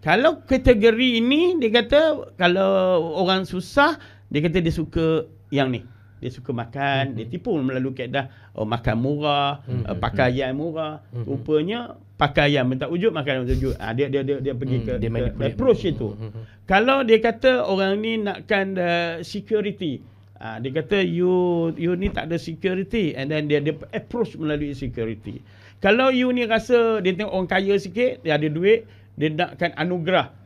Kalau kategori ini dia kata, kalau orang susah dia kata dia suka yang ni. Dia suka makan, dia tipu melalui kaedah makan murah, pakaian murah. Rupanya pakaian minta wujud, makanan minta wujud. Dia pergi ke approach itu. Kalau dia kata orang ni nakkan security, dia kata you ni tak ada security, and then dia approach melalui security. Kalau you ni rasa dia tengok orang kaya sikit, dia ada duit, dia nakkan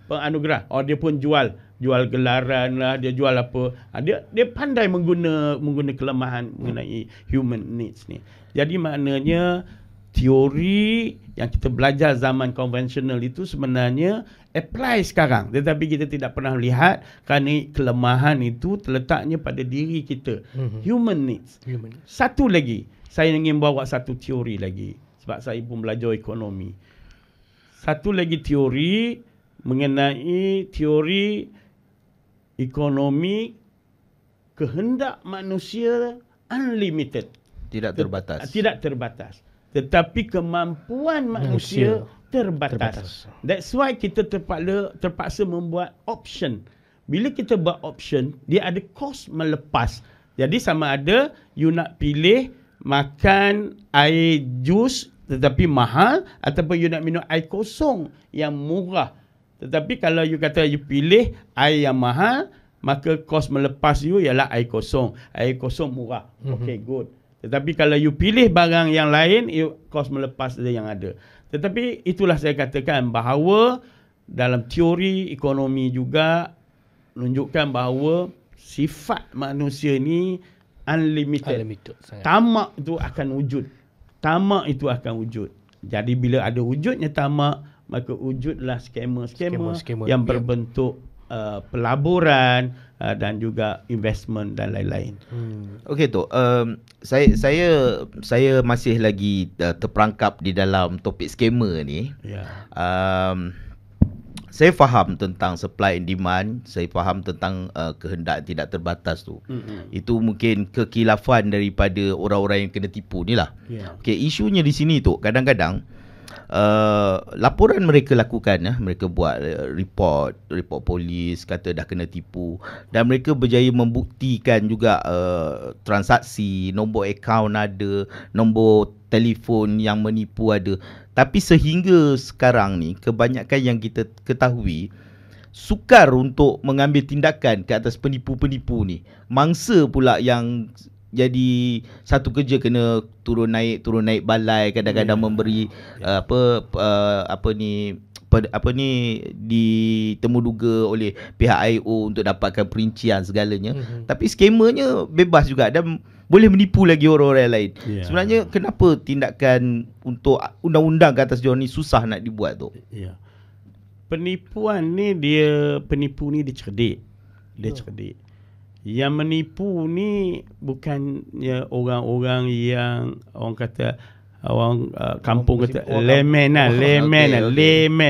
penganugerah. Dia pun jual gelaran lah, dia jual apa. Dia pandai menggunakan kelemahan mengenai human needs ni. Jadi maknanya teori yang kita belajar zaman konvensional itu sebenarnya apply sekarang, tetapi kita tidak pernah lihat kerana kelemahan itu terletaknya pada diri kita. Human needs. Satu lagi, saya ingin bawa satu teori lagi sebab saya pun belajar ekonomi. Satu lagi teori mengenai teori ekonomi kehendak manusia unlimited. Tidak terbatas. Tetapi kemampuan manusia terbatas. That's why kita terpaksa membuat option. Bila kita buat option, dia ada kos melepas. Jadi sama ada you nak pilih makan air jus tetapi mahal, ataupun you nak minum air kosong yang murah. Tetapi kalau you kata you pilih air yang mahal, maka kos melepas you ialah air kosong. Air kosong murah. Okay, good. Tetapi kalau you pilih barang yang lain, kos melepas dia yang ada. Tetapi itulah saya katakan bahawa dalam teori ekonomi juga menunjukkan bahawa sifat manusia ni unlimited. Tamak itu akan wujud. Jadi bila ada wujudnya tamak, maka wujudlah skema yang berbentuk pelaburan dan juga investment dan lain-lain. Okey tu, saya masih lagi terperangkap di dalam topik skema ni. Saya faham tentang supply and demand, saya faham tentang kehendak tidak terbatas tu. Itu mungkin kekilafan daripada orang-orang yang kena tipu ni lah. Okey, isunya di sini tu kadang-kadang laporan mereka lakukan, mereka buat report polis kata dah kena tipu, dan mereka berjaya membuktikan juga transaksi, nombor akaun ada, nombor telefon yang menipu ada. Tapi sehingga sekarang ni kebanyakan yang kita ketahui sukar untuk mengambil tindakan ke atas penipu-penipu ni. Mangsa pula yang jadi satu kerja kena turun naik balai, kadang-kadang memberi apa ni ditemuduga oleh pihak IO untuk dapatkan perincian segalanya. Tapi skamernya bebas juga dan boleh menipu lagi orang-orang lain. Sebenarnya kenapa tindakan untuk undang-undang ke atas diorang ni susah nak dibuat tu? Penipu ni dia cerdik. Cerdik. Yang menipu ni bukannya orang-orang yang orang kata kampung kata layman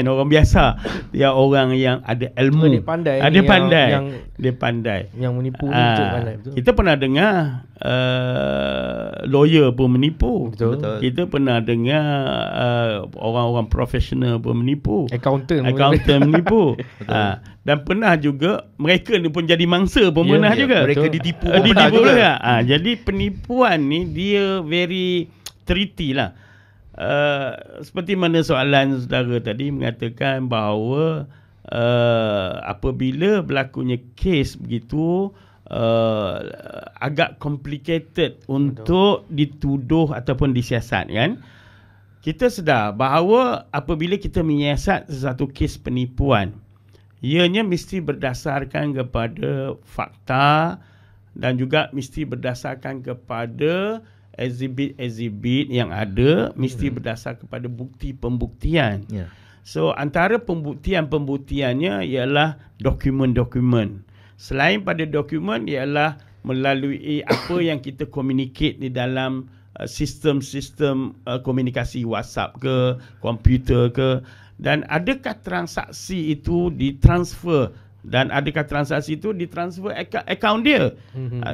orang biasa. Dia orang yang ada ilmu, dia pandai yang menipu itu pandai. Betul. Kita pernah dengar lawyer pun menipu. Betul. Kita pernah dengar orang-orang profesional pun menipu, accountant menipu. Dan pernah juga mereka ni pun jadi mangsa pun pernah juga. Mereka ditipu juga. Jadi penipuan ni dia very treaty lah. Seperti mana soalan saudara tadi mengatakan bahawa apabila berlakunya kes begitu agak complicated untuk dituduh ataupun disiasat kan. Kita sedar bahawa apabila kita menyiasat sesuatu kes penipuan, ianya mesti berdasarkan kepada fakta dan juga mesti berdasarkan kepada exhibit yang ada, mesti berdasar kepada bukti pembuktian. So antara pembuktiannya ialah dokumen-dokumen. Selain pada dokumen ialah melalui apa yang kita communicate di dalam sistem-sistem komunikasi WhatsApp ke, komputer ke, dan adakah transaksi itu ditransfer dan adakah transaksi itu ditransfer akaun dia.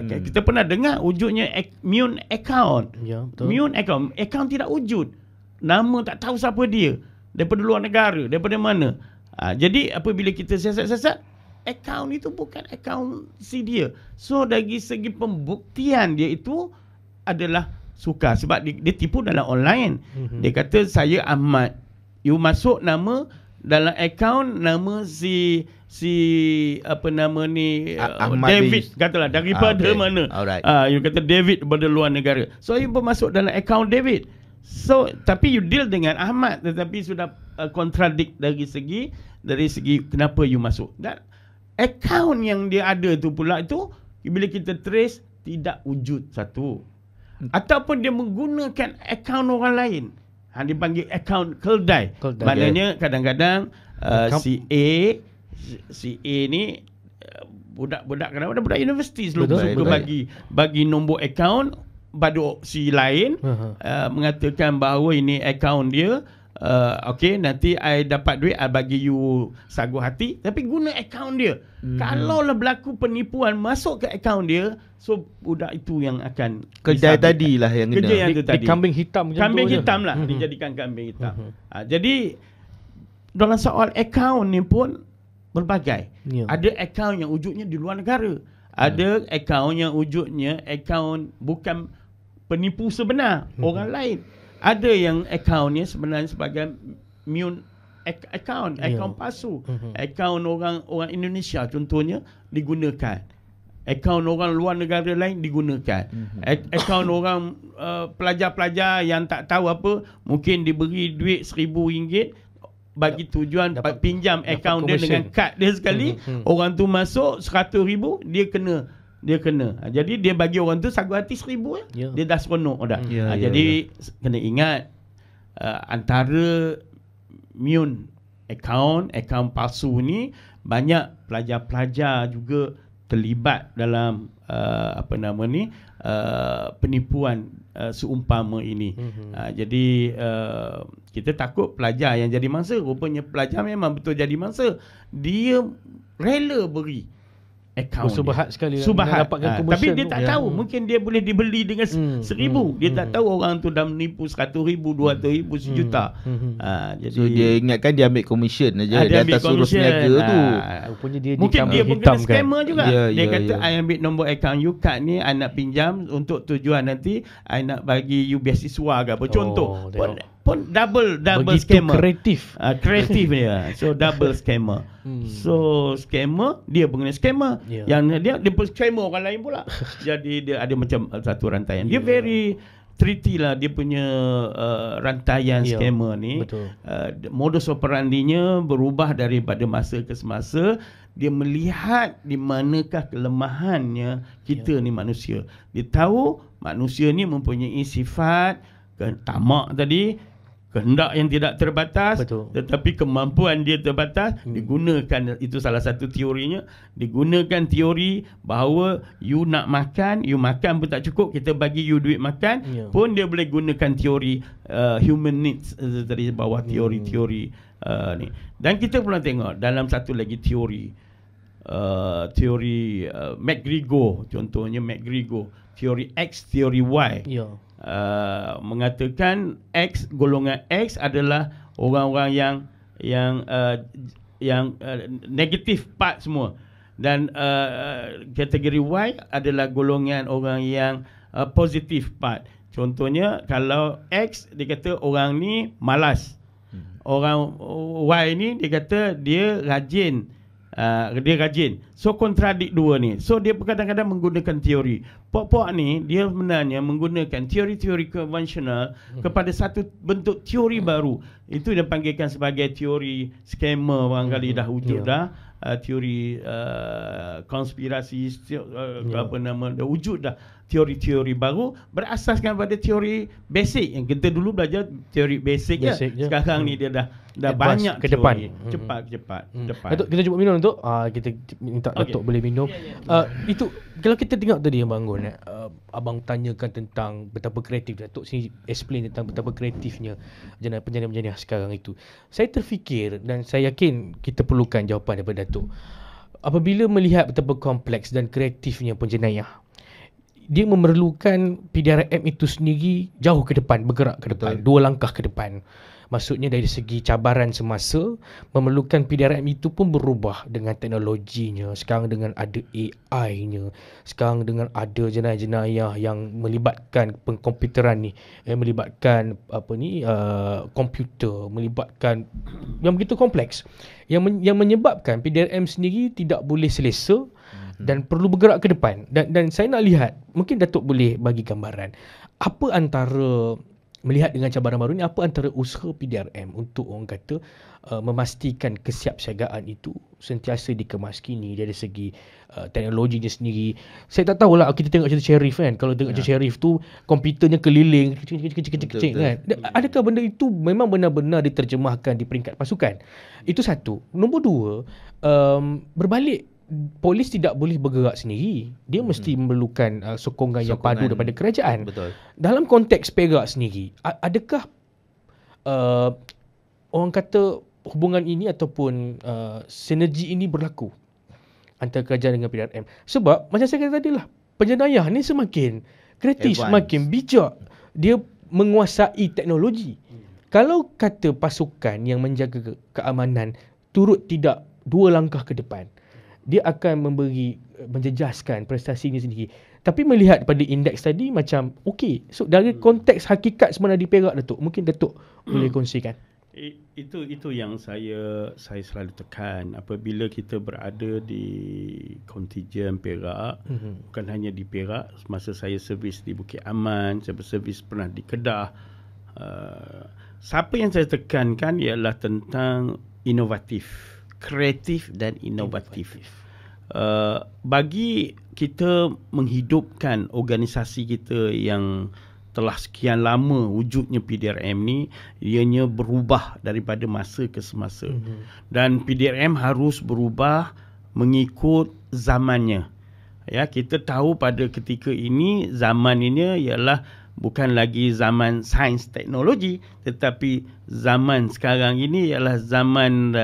Kita pernah dengar wujudnya mute account. Mute account. Akaun tidak wujud. Nama tak tahu siapa dia. Daripada luar negara, daripada mana. Jadi apabila kita siasat-siasat, akaun itu bukan akaun si dia. So dari segi pembuktian dia itu adalah sukar. Sebab dia tipu dalam online. Dia kata saya Ahmad. You masuk nama dalam akaun nama si apa nama ni David katalah daripada mana. You kata David daripada luar negara. So you pun masuk dalam akaun David. So tapi you deal dengan Ahmad tetapi sudah contradict dari segi kenapa you masuk. Dan akaun yang dia ada tu pula itu bila kita trace tidak wujud satu. Ataupun dia menggunakan akaun orang lain. Dia panggil akaun keldai. Maknanya kadang-kadang si A ni budak-budak kadang-kadang budak universiti selalu suka bagi nombor akaun pada si lain, mengatakan bahawa ini akaun dia. Okay, nanti I dapat duit, I bagi you sagu hati, tapi guna akaun dia. Kalaulah berlaku penipuan masuk ke akaun dia, so budak itu yang akan kedai tadilah yang kerja yang tu tadi. Kambing hitam lah, dijadikan kambing hitam. Jadi dalam soal akaun ni pun berbagai. Ada akaun yang wujudnya di luar negara. Ada akaun yang wujudnya akaun bukan penipu sebenar, orang lain. Ada yang akaunnya sebenarnya sebagai mute akaun palsu. Akaun orang Indonesia contohnya digunakan. Akaun orang luar negara lain digunakan. Akaun orang pelajar-pelajar yang tak tahu apa, mungkin diberi duit RM1,000 bagi tujuan pinjam akaun dia dengan kad dia sekali. Orang tu masuk RM100,000, dia kena. Jadi dia bagi orang tu sagu hati RM1,000 dia dah seronok dah. Jadi kena ingat antara mute akaun palsu ni banyak pelajar-pelajar juga terlibat dalam penipuan seumpama ini. Jadi kita takut pelajar yang jadi mangsa. Rupanya pelajar memang betul jadi mangsa. Dia rela beri akaun. Subahat sekali dapatkan komisen. Tapi dia tak tahu. Mungkin dia boleh dibeli dengan RM1,000. Dia tak tahu orang tu dah menipu RM100,000, RM200,000, RM1,000,000. Jadi so dia ingatkan dia ambil komisen aja di atas urus niaga tu. Mungkin dia pun kena scammer juga. Dia kata I ambil nombor akaun you, kad ni I nak pinjam untuk tujuan nanti I nak bagi you beasiswa ke apa. Contoh. pun double begitu scammer. Kreatif dia. So double scammer. So scammer dia pengguna scammer. Yang dia pun scammer orang lain pula. Jadi dia ada macam satu rantaian. Dia very treaty lah dia punya rantaian scammer ni. Modus operandinya berubah daripada masa ke semasa. Dia melihat di manakah kelemahannya kita ni manusia. Dia tahu manusia ni mempunyai sifat tamak tadi, kehendak yang tidak terbatas. Tetapi kemampuan dia terbatas. Digunakan, itu salah satu teorinya, digunakan teori bahawa you nak makan, you makan pun tak cukup, kita bagi you duit makan pun dia boleh gunakan teori human needs dari bawah teori-teori ni. Dan kita pernah tengok dalam satu lagi teori McGregor, contohnya McGregor, teori X, teori Y. Mengatakan X, golongan X adalah orang-orang yang negatif part semua, dan kategori Y adalah golongan orang yang positif part. Contohnya kalau X dia kata orang ni malas, orang Y ni dia kata dia rajin. So kontradik dua ni. So dia kadang-kadang menggunakan teori. Pok-pok ni dia sebenarnya menggunakan teori-teori konvensional kepada satu bentuk teori baru. Itu dia panggilkan sebagai teori scammer, barangkali dah wujud dah. Teori konspirasi, apa nama, dah wujud dah teori-teori baru berasaskan pada teori basic yang kita dulu belajar teori basic je. Sekarang ni dia dah banyak ke depan. Cepat. Datuk, kita cuba minum Datuk. Kita minta Datuk boleh minum. Itu kalau kita tengok tadi Abang Gun, abang tanyakan tentang betapa kreatif Datuk sini explain tentang betapa kreatifnya penjenayah-penjenayah sekarang itu. Saya terfikir dan saya yakin kita perlukan jawapan daripada Datuk. Apabila melihat betapa kompleks dan kreatifnya penjenayah, dia memerlukan PDRM itu sendiri jauh ke depan, bergerak ke depan, 2 langkah ke depan. Maksudnya dari segi cabaran semasa, memerlukan PDRM itu pun berubah dengan teknologinya. Sekarang dengan ada AI-nya, sekarang dengan ada jenayah-jenayah yang melibatkan pengkomputeran ni, melibatkan komputer, melibatkan yang begitu kompleks, yang menyebabkan PDRM sendiri tidak boleh selesa dan perlu bergerak ke depan. Dan saya nak lihat, mungkin Datuk boleh bagi gambaran apa antara, melihat dengan cabaran baru ni, apa antara usaha PDRM untuk orang kata memastikan kesiapsiagaan itu sentiasa dikemaskini dari segi teknologinya sendiri. Saya tak tahulah, kita tengok cerita Sheriff kan, kalau tengok cerita Sheriff tu komputernya keliling kecil-kecil kan. Adakah benda itu memang benar-benar diterjemahkan di peringkat pasukan? Itu satu. Nombor 2, berbalik, polis tidak boleh bergerak sendiri. Dia mesti memerlukan sokongan yang padu daripada kerajaan. Dalam konteks Perak sendiri, adakah orang kata hubungan ini ataupun sinergi ini berlaku antara kerajaan dengan PDRM? Sebab macam saya kata tadi lah, penjenayah ni semakin kreatif, semakin bijak. Dia menguasai teknologi. Kalau kata pasukan yang menjaga keamanan turut tidak 2 langkah ke depan, dia akan menjejaskan prestasinya sendiri. Tapi melihat pada indeks tadi macam okey. So dari konteks hakikat sebenarnya di Perak, Datuk, mungkin Datuk boleh kongsikan. Itu yang saya selalu tekan apabila kita berada di kontijen Perak. Bukan hanya di Perak, semasa saya servis di Bukit Aman, saya berservis pernah di Kedah. Siapa yang saya tekankan ialah tentang inovatif, kreatif dan inovatif. Bagi kita menghidupkan organisasi kita yang telah sekian lama wujudnya PDRM ni, ianya berubah daripada masa ke semasa. Dan PDRM harus berubah mengikut zamannya. Ya, kita tahu pada ketika ini zaman ini ialah bukan lagi zaman sains teknologi, tetapi zaman sekarang ini ialah zaman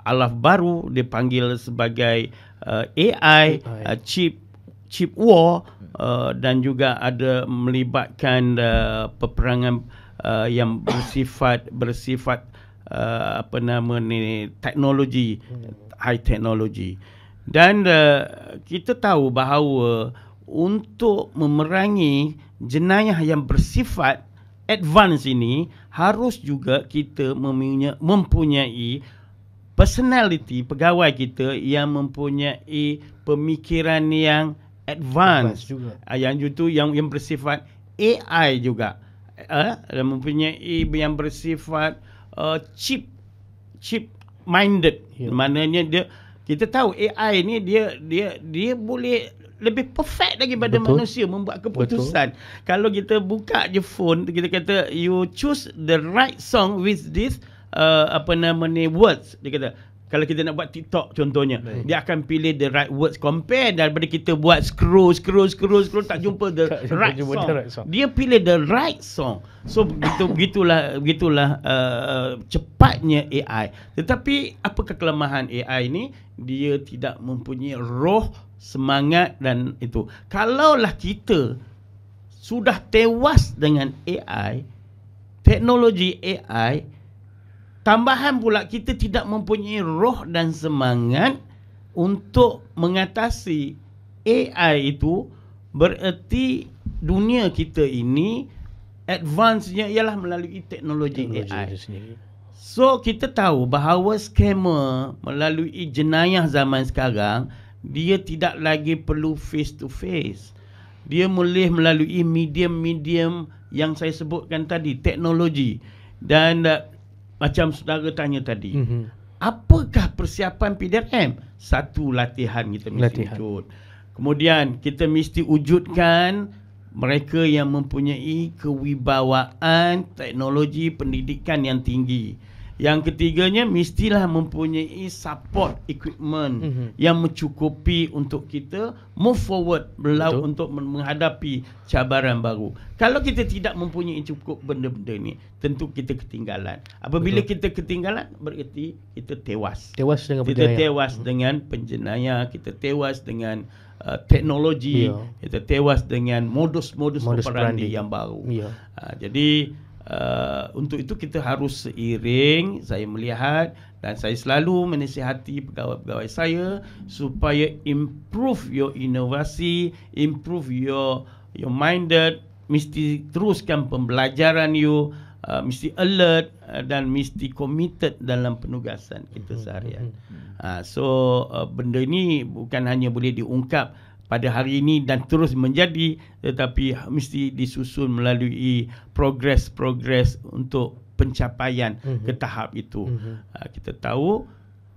alaf baru, dipanggil sebagai AI. Chip war, dan juga ada melibatkan peperangan yang bersifat teknologi, high technology. Dan kita tahu bahawa untuk memerangi jenayah yang bersifat advance ini harus juga kita mempunyai personality pegawai kita yang mempunyai pemikiran yang advance juga. Yang bersifat AI juga. Mempunyai yang bersifat chip minded. Maknanya kita tahu AI ni dia boleh lebih perfect daripada manusia membuat keputusan. Kalau kita buka je phone, kita kata you choose the right song with this words. Dia kata kalau kita nak buat TikTok contohnya, dia akan pilih the right words, compare daripada kita buat scroll tak jumpa the right song. Dia pilih the right song. So begitulah cepatnya AI. Tetapi apakah kelemahan AI ni? Dia tidak mempunyai roh, semangat dan itu. Kalaulah kita sudah tewas dengan AI, teknologi AI, tambahan pula kita tidak mempunyai roh dan semangat untuk mengatasi AI itu, bererti dunia kita ini advance-nya ialah melalui teknologi AI. So kita tahu bahawa scammer melalui jenayah zaman sekarang, dia tidak lagi perlu face to face. Dia boleh melalui medium-medium yang saya sebutkan tadi, teknologi. Dan macam saudara tanya tadi, apakah persiapan PDRM? Satu, latihan kita mesti wujud. Kemudian kita mesti wujudkan mereka yang mempunyai kewibawaan teknologi pendidikan yang tinggi. Yang ketiganya, mestilah mempunyai support equipment yang mencukupi untuk kita move forward untuk menghadapi cabaran baru. Kalau kita tidak mempunyai cukup benda-benda ni, tentu kita ketinggalan. Apabila kita ketinggalan, berarti kita tewas. Kita tewas dengan penjenayah, kita tewas dengan teknologi, kita tewas dengan modus operandi yang baru. Jadi untuk itu kita harus seiring. Saya melihat dan saya selalu menasihati pegawai-pegawai saya supaya improve your inovasi, improve your minded, mesti teruskan pembelajaran you, mesti alert dan mesti committed dalam penugasan kita seharian. So benda ni bukan hanya boleh diungkap pada hari ini dan terus menjadi, tetapi mesti disusun melalui progres untuk pencapaian ke tahap itu. Kita tahu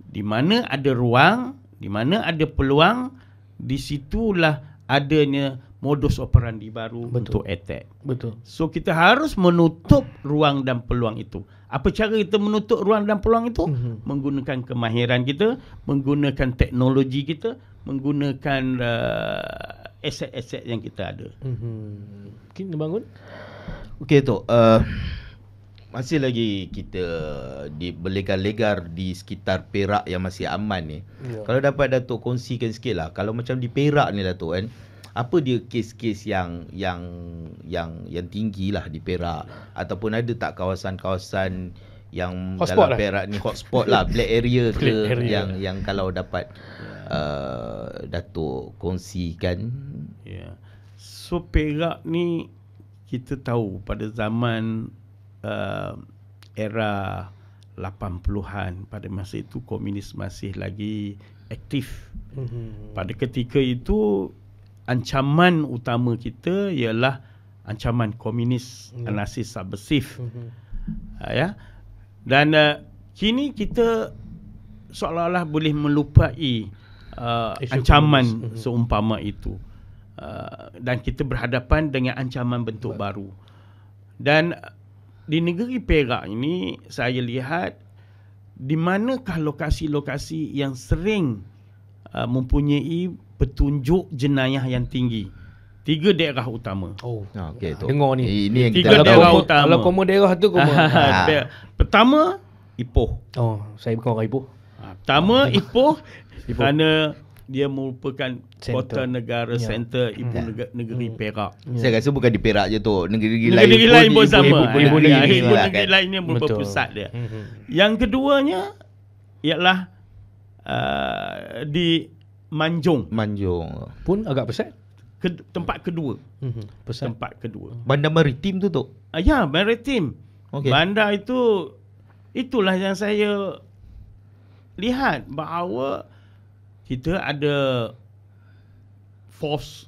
di mana ada ruang, di mana ada peluang, di situlah adanya modus operandi baru untuk attack. So kita harus menutup ruang dan peluang itu. Apa cara kita menutup ruang dan peluang itu? Menggunakan kemahiran kita, menggunakan teknologi kita, menggunakan aset-aset yang kita ada. Mungkin bangun. Okey tu. Masih lagi kita berlegar-legar di sekitar Perak yang masih aman ni. Kalau dapat Datuk kongsikan sikit lah. Kalau macam di Perak ni Datuk kan, apa dia kes-kes yang tinggi lah di Perak, ataupun ada tak kawasan-kawasan yang hotspot dalam Perak ni hotspot lah, black area ke yang kalau dapat Datuk kongsikan. So Perak ni kita tahu pada zaman era 80-an, pada masa itu komunis masih lagi aktif. Pada ketika itu ancaman utama kita ialah ancaman komunis, anarkis subversif. Dan kini kita seolah-olah boleh melupai ancaman seumpama itu. Dan kita berhadapan dengan ancaman bentuk baru. Dan di negeri Perak ini saya lihat di manakah lokasi-lokasi yang sering mempunyai petunjuk jenayah yang tinggi. 3 daerah utama. Okey tu. Dengar ni. Ini yang 3 daerah utama. Kalau komo daerah tu komo. Pertama, Ipoh. Saya bukan orang Ipoh. Pertama Ipoh kerana dia merupakan kota negara center ibu negeri Perak. Saya rasa bukan di Perak je tu, negeri lain pun sama. Ibu negeri lainnya merupakan pusat dia. Yang keduanya ialah di Manjung pun agak besar. tempat kedua. Pusat. Tempat kedua. Bandar maritim tu Tok? Ya, maritim. Okey. Bandar itu, itulah yang saya lihat bahawa kita ada force,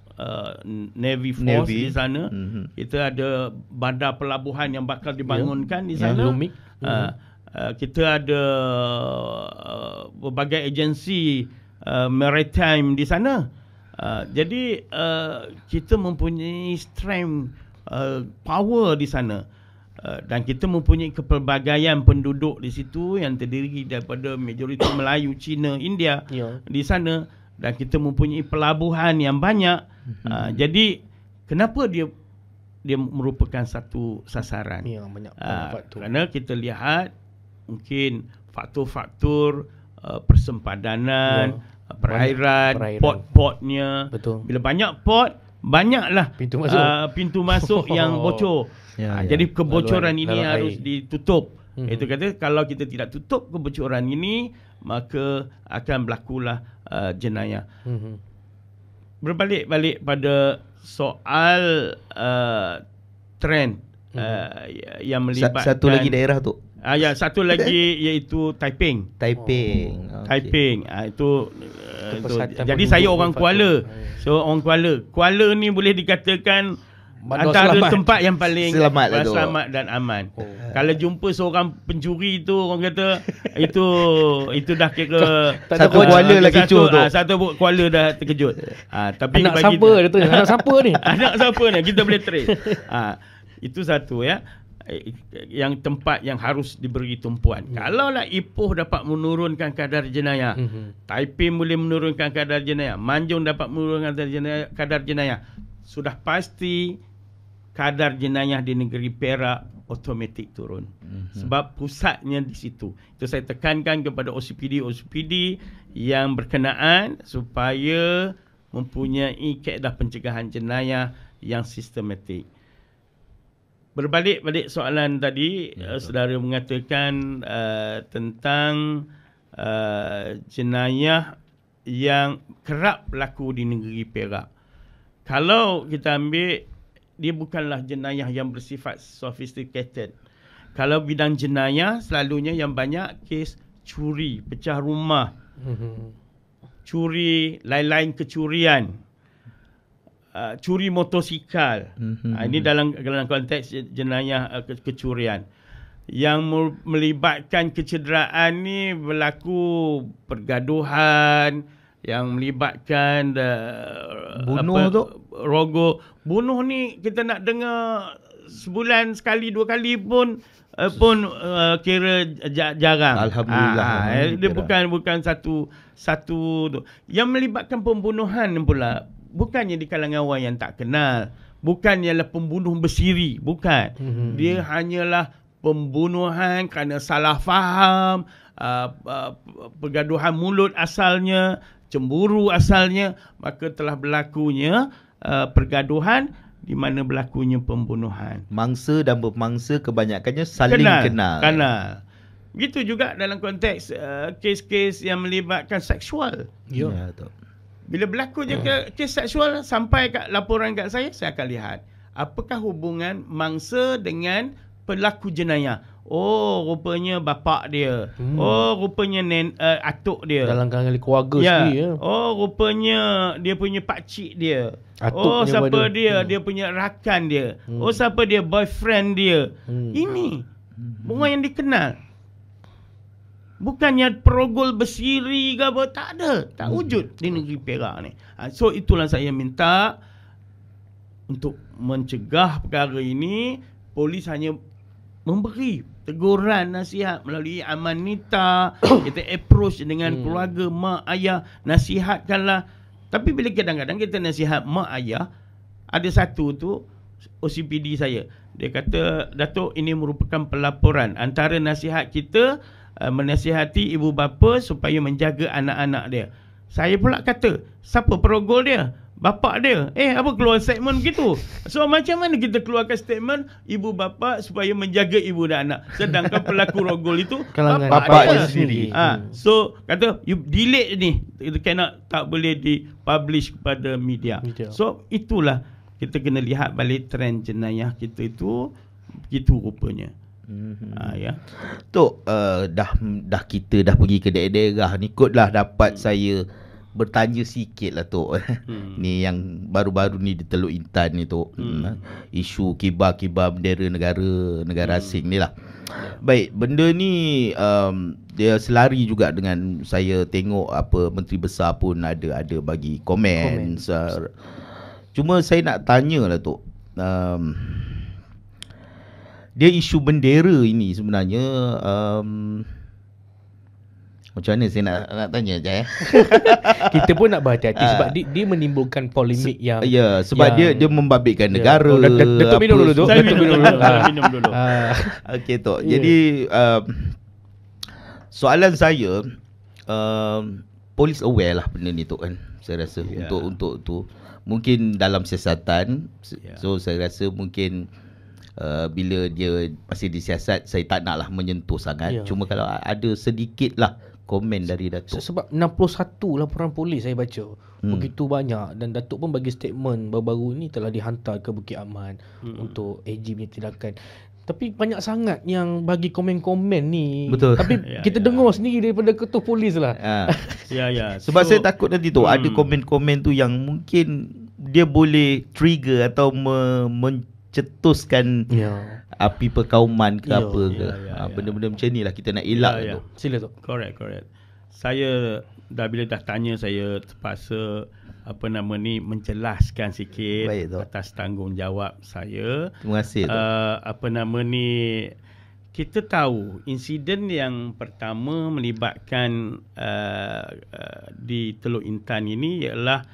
Navy force di sana. Kita ada bandar pelabuhan yang bakal dibangunkan di sana. Kita ada berbagai agensi maritime di sana. Jadi kita mempunyai strength, power di sana. Dan kita mempunyai kepelbagaian penduduk di situ yang terdiri daripada majoriti Melayu, Cina, India di sana. Dan kita mempunyai pelabuhan yang banyak. Jadi kenapa dia merupakan satu sasaran? Banyak faktor. Kerana kita lihat mungkin faktor-faktor persempadanan, perairan, port-portnya. Betul. Bila banyak port, banyaklah pintu masuk yang bocor. Jadi kebocoran ini harus ditutup. Itu kata kalau kita tidak tutup kebocoran ini, maka akan berlakulah jenayah. Berbalik pada soal trend yang melibatkan satu lagi daerah tu. Satu lagi iaitu Taiping. Taiping. Taiping. Itu jadi saya orang Kuala. So orang Kuala. Kuala ni boleh dikatakan antara tempat yang paling selamat dan aman. Kalau jumpa seorang pencuri tu, orang kata itu dah kira satu Kuala lah kecoh tu. Satu Kuala dah terkejut. Tapi anak siapa dia tu? Anak siapa ni? Anak siapa ni? Kita boleh trace. Itu satu ya. Yang tempat yang harus diberi tumpuan. Kalaulah Ipoh dapat menurunkan kadar jenayah, Taiping boleh menurunkan kadar jenayah, Manjung dapat menurunkan kadar jenayah, sudah pasti kadar jenayah di negeri Perak automatik turun. Sebab pusatnya di situ. Itu saya tekankan kepada OCPD yang berkenaan supaya mempunyai kaedah pencegahan jenayah yang sistematik. Berbalik soalan tadi, saudara mengatakan tentang jenayah yang kerap berlaku di negeri Perak. Kalau kita ambil, dia bukanlah jenayah yang bersifat sophisticated. Kalau bidang jenayah, selalunya yang banyak kes curi, pecah rumah, curi, lain-lain kecurian, curi motosikal. Ini dalam konteks jenayah kecurian. Yang melibatkan kecederaan ni berlaku pergaduhan, yang melibatkan rogol. Bunuh ni kita nak dengar sebulan sekali, 2 kali pun kira jarang. Alhamdulillah. Dia bukan satu tu. Yang melibatkan pembunuhan pula bukannya di kalangan orang yang tak kenal, bukannya pembunuh bersiri, bukan. Dia hanyalah pembunuhan kerana salah faham, pergaduhan mulut asalnya, cemburu asalnya, maka telah berlakunya pergaduhan di mana berlakunya pembunuhan. Mangsa dan bermangsa kebanyakannya saling kenal. Begitu juga dalam konteks kes-kes yang melibatkan seksual. Ya, betul. Bila berlaku je kes seksual, sampai kat laporan kat saya akan lihat apakah hubungan mangsa dengan pelaku jenayah. Oh, rupanya bapak dia. Oh, rupanya atuk dia. Dalam kalangan keluarga sendiri ya. Oh, rupanya dia punya pakcik dia. Atuk siapa dia? Dia punya rakan dia. Oh, siapa dia? Boyfriend dia. Ini orang yang dikenal. Bukannya perogol bersiri ke apa, tak ada, tak wujud di negeri Perak ni. So itulah saya minta untuk mencegah perkara ini, polis hanya memberi teguran, nasihat melalui amanita. Kita approach dengan keluarga, mak, ayah, nasihatkanlah. Tapi bila kadang-kadang kita nasihat mak, ayah, ada satu tu OCPD saya, dia kata, Datuk, ini merupakan pelaporan. Antara nasihat kita menasihati ibu bapa supaya menjaga anak-anak dia. Saya pula kata, siapa perogol dia? bapak dia, apa keluar statement begitu. So macam mana kita keluarkan statement ibu bapa supaya menjaga ibu dan anak, sedangkan pelaku rogol itu bapak dia sendiri. So kata you delete ni, it cannot, tak boleh dipublish kepada media. So itulah kita kena lihat balik trend jenayah kita itu begitu rupanya. Ya. Tok, dah kita dah pergi ke daerah-daerah ni, kotlah dapat saya bertanya sikit lah Tok. Ni yang baru-baru ni di Teluk Intan ni Tok. Isu kibar-kibar bendera negara asing ni lah. Baik, benda ni dia selari juga dengan saya tengok apa Menteri Besar pun ada bagi komen. Cuma saya nak tanya lah Tok, dia isu bendera ini sebenarnya macam mana saya nak tanya je Kita pun nak berhati-hati sebab dia menimbulkan polemik yang sebab dia membabitkan negara. Datuk minum dulu tu. Minum dulu. Okey Tok. Jadi soalan saya, polis aware lah benda ni Tok kan. Saya rasa untuk tu mungkin dalam siasatan. So saya rasa mungkin bila dia masih disiasat, saya tak naklah menyentuh sangat. Cuma kalau ada sedikit lah komen dari Datuk. Sebab 61 laporan polis saya baca. Begitu banyak. Dan Datuk pun bagi statement baru-baru ni telah dihantar ke Bukit Aman untuk AG punya tindakan. Tapi banyak sangat yang bagi komen-komen ni. Betul. Tapi kita dengar sendiri daripada ketua polis lah. Sebab saya takut nanti tu ada komen-komen tu yang mungkin dia boleh trigger atau mencetuskan api perkauman ke apa ke. Benda-benda macam ni lah kita nak elak tu. Sila tu. Correct. Saya bila dah tanya, saya terpaksa menjelaskan sikit atas tanggungjawab saya. Terima kasih. Kita tahu insiden yang pertama melibatkan di Teluk Intan ini ialah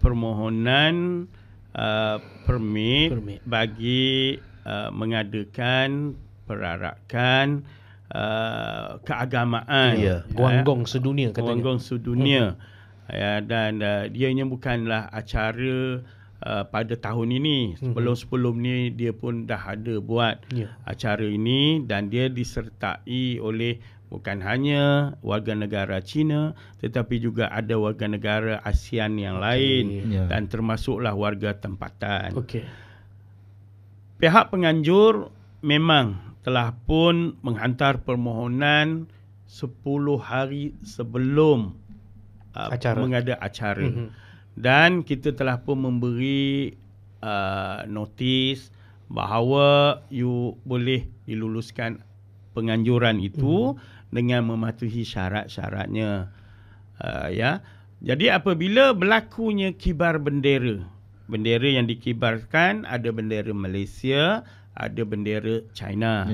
permohonan permit bagi mengadakan perarakan keagamaan, Guanggong sedunia katanya. Guanggong sedunia. Dan dianya bukanlah acara pada tahun ini. Sebelum ni dia pun dah ada buat acara ini, dan dia disertai oleh bukan hanya warga negara Cina, tetapi juga ada warga negara ASEAN yang lain, dan termasuklah warga tempatan. Pihak penganjur memang telah pun menghantar permohonan 10 hari sebelum mengada acara. Dan kita telah pun memberi notis bahawa you boleh diluluskan penganjuran itu dengan mematuhi syarat-syaratnya. Jadi apabila berlakunya kibar bendera yang dikibarkan, ada bendera Malaysia, ada bendera China,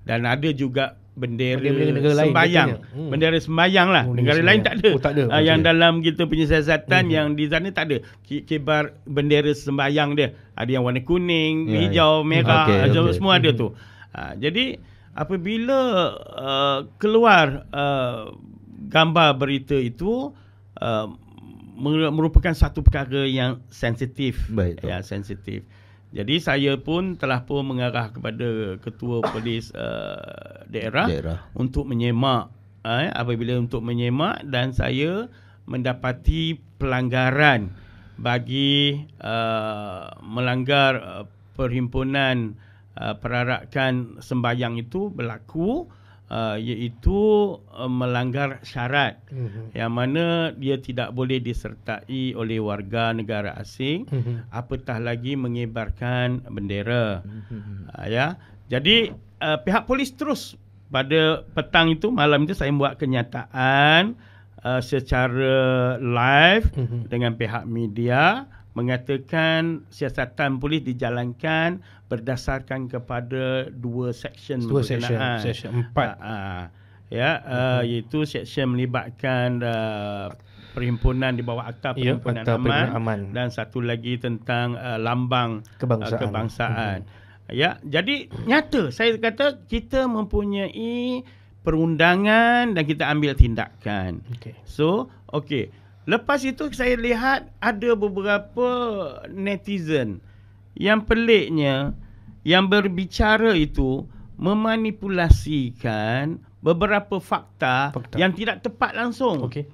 dan ada juga bendera sembayang. Bendera sembayang lah. Negara lain tak ada. Yang dalam kita punya siasatan yang di sana tak ada. Kibar bendera sembayang dia. Ada yang warna kuning, hijau, merah, semua ada tu. Jadi apabila keluar gambar berita itu, merupakan satu perkara yang sensitif. Sensitif. Jadi saya pun telah pun mengarah kepada ketua polis daerah untuk menyemak. Apabila untuk menyemak, dan saya mendapati pelanggaran bagi melanggar perhimpunan perarakan sembayang itu berlaku, iaitu melanggar syarat, yang mana dia tidak boleh disertai oleh warga negara asing, apatah lagi mengibarkan bendera. Jadi pihak polis terus pada petang itu, malam itu saya buat kenyataan secara live dengan pihak media, mengatakan siasatan polis dijalankan berdasarkan kepada dua seksyen berkenaan. Seksyen 4. Iaitu seksyen melibatkan perhimpunan di bawah Akta Perhimpunan Aman, dan satu lagi tentang lambang kebangsaan. Jadi nyata saya kata kita mempunyai perundangan dan kita ambil tindakan. So, Lepas itu saya lihat ada beberapa netizen yang peliknya yang berbicara itu memanipulasikan beberapa fakta yang tidak tepat langsung. Okey.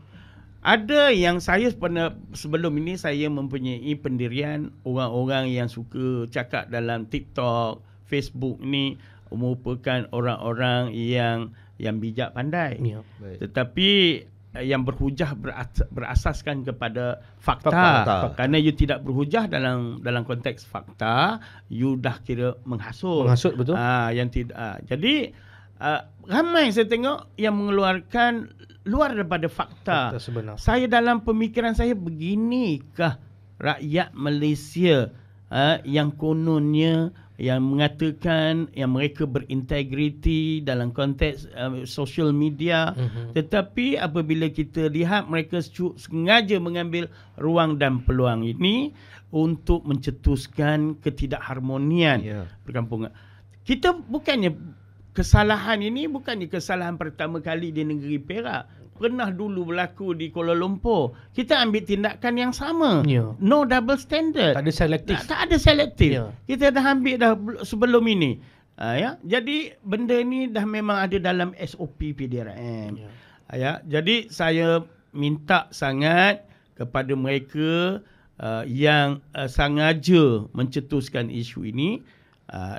Ada yang saya pernah, sebelum ini saya mempunyai pendirian orang-orang yang suka cakap dalam TikTok, Facebook ni merupakan orang-orang yang bijak pandai. Ya. Tetapi yang berhujah berasaskan kepada fakta. Kerana you tidak berhujah dalam konteks fakta, you dah kira menghasut. Menghasut, betul. Yang tidak. Jadi ramai saya tengok yang mengeluarkan luar daripada fakta sebenar. Saya dalam pemikiran saya, beginikah rakyat Malaysia yang kononnya yang mengatakan yang mereka berintegriti dalam konteks social media, tetapi apabila kita lihat mereka sengaja mengambil ruang dan peluang ini untuk mencetuskan ketidakharmonian perkampungan. Kita kesalahan ini bukannya kesalahan pertama kali di negeri Perak. Pernah dulu berlaku di Kuala Lumpur. Kita ambil tindakan yang sama. No double standard. Tak ada selektif. Tak ada selektif. Kita dah ambil dah sebelum ini. Jadi benda ni dah memang ada dalam SOP PDRM. Jadi saya minta sangat kepada mereka yang sengaja mencetuskan isu ini,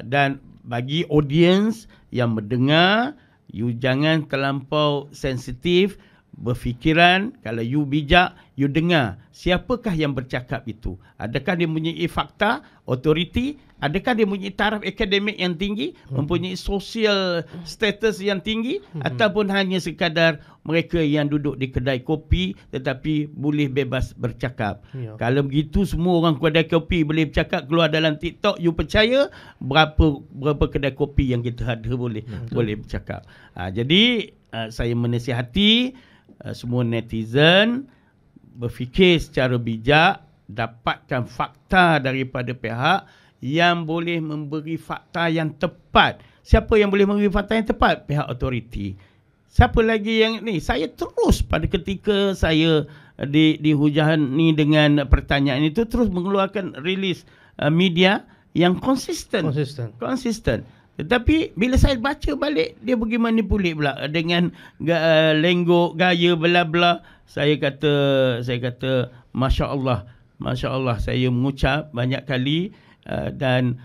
dan bagi audiens yang mendengar, you jangan terlampau sensitif berfikiran. Kalau you bijak, you dengar siapakah yang bercakap itu. Adakah dia mempunyai fakta, authority? Adakah dia mempunyai taraf akademik yang tinggi, mempunyai social status yang tinggi, ataupun hanya sekadar mereka yang duduk di kedai kopi tetapi boleh bebas bercakap. Kalau begitu semua orang kedai kopi boleh bercakap keluar dalam TikTok, you percaya berapa kedai kopi yang kita ada boleh bercakap. Jadi saya menasihati semua netizen berfikir secara bijak, dapatkan fakta daripada pihak yang boleh memberi fakta yang tepat. Siapa yang boleh memberi fakta yang tepat? Pihak autoriti. Siapa lagi yang ni? Saya terus pada ketika saya dihujani dengan pertanyaan itu, terus mengeluarkan rilis media yang konsisten. Tetapi bila saya baca balik, dia pergi manipulate pula dengan lenggok, gaya, bla bla. Saya kata Masya Allah, saya mengucap banyak kali, dan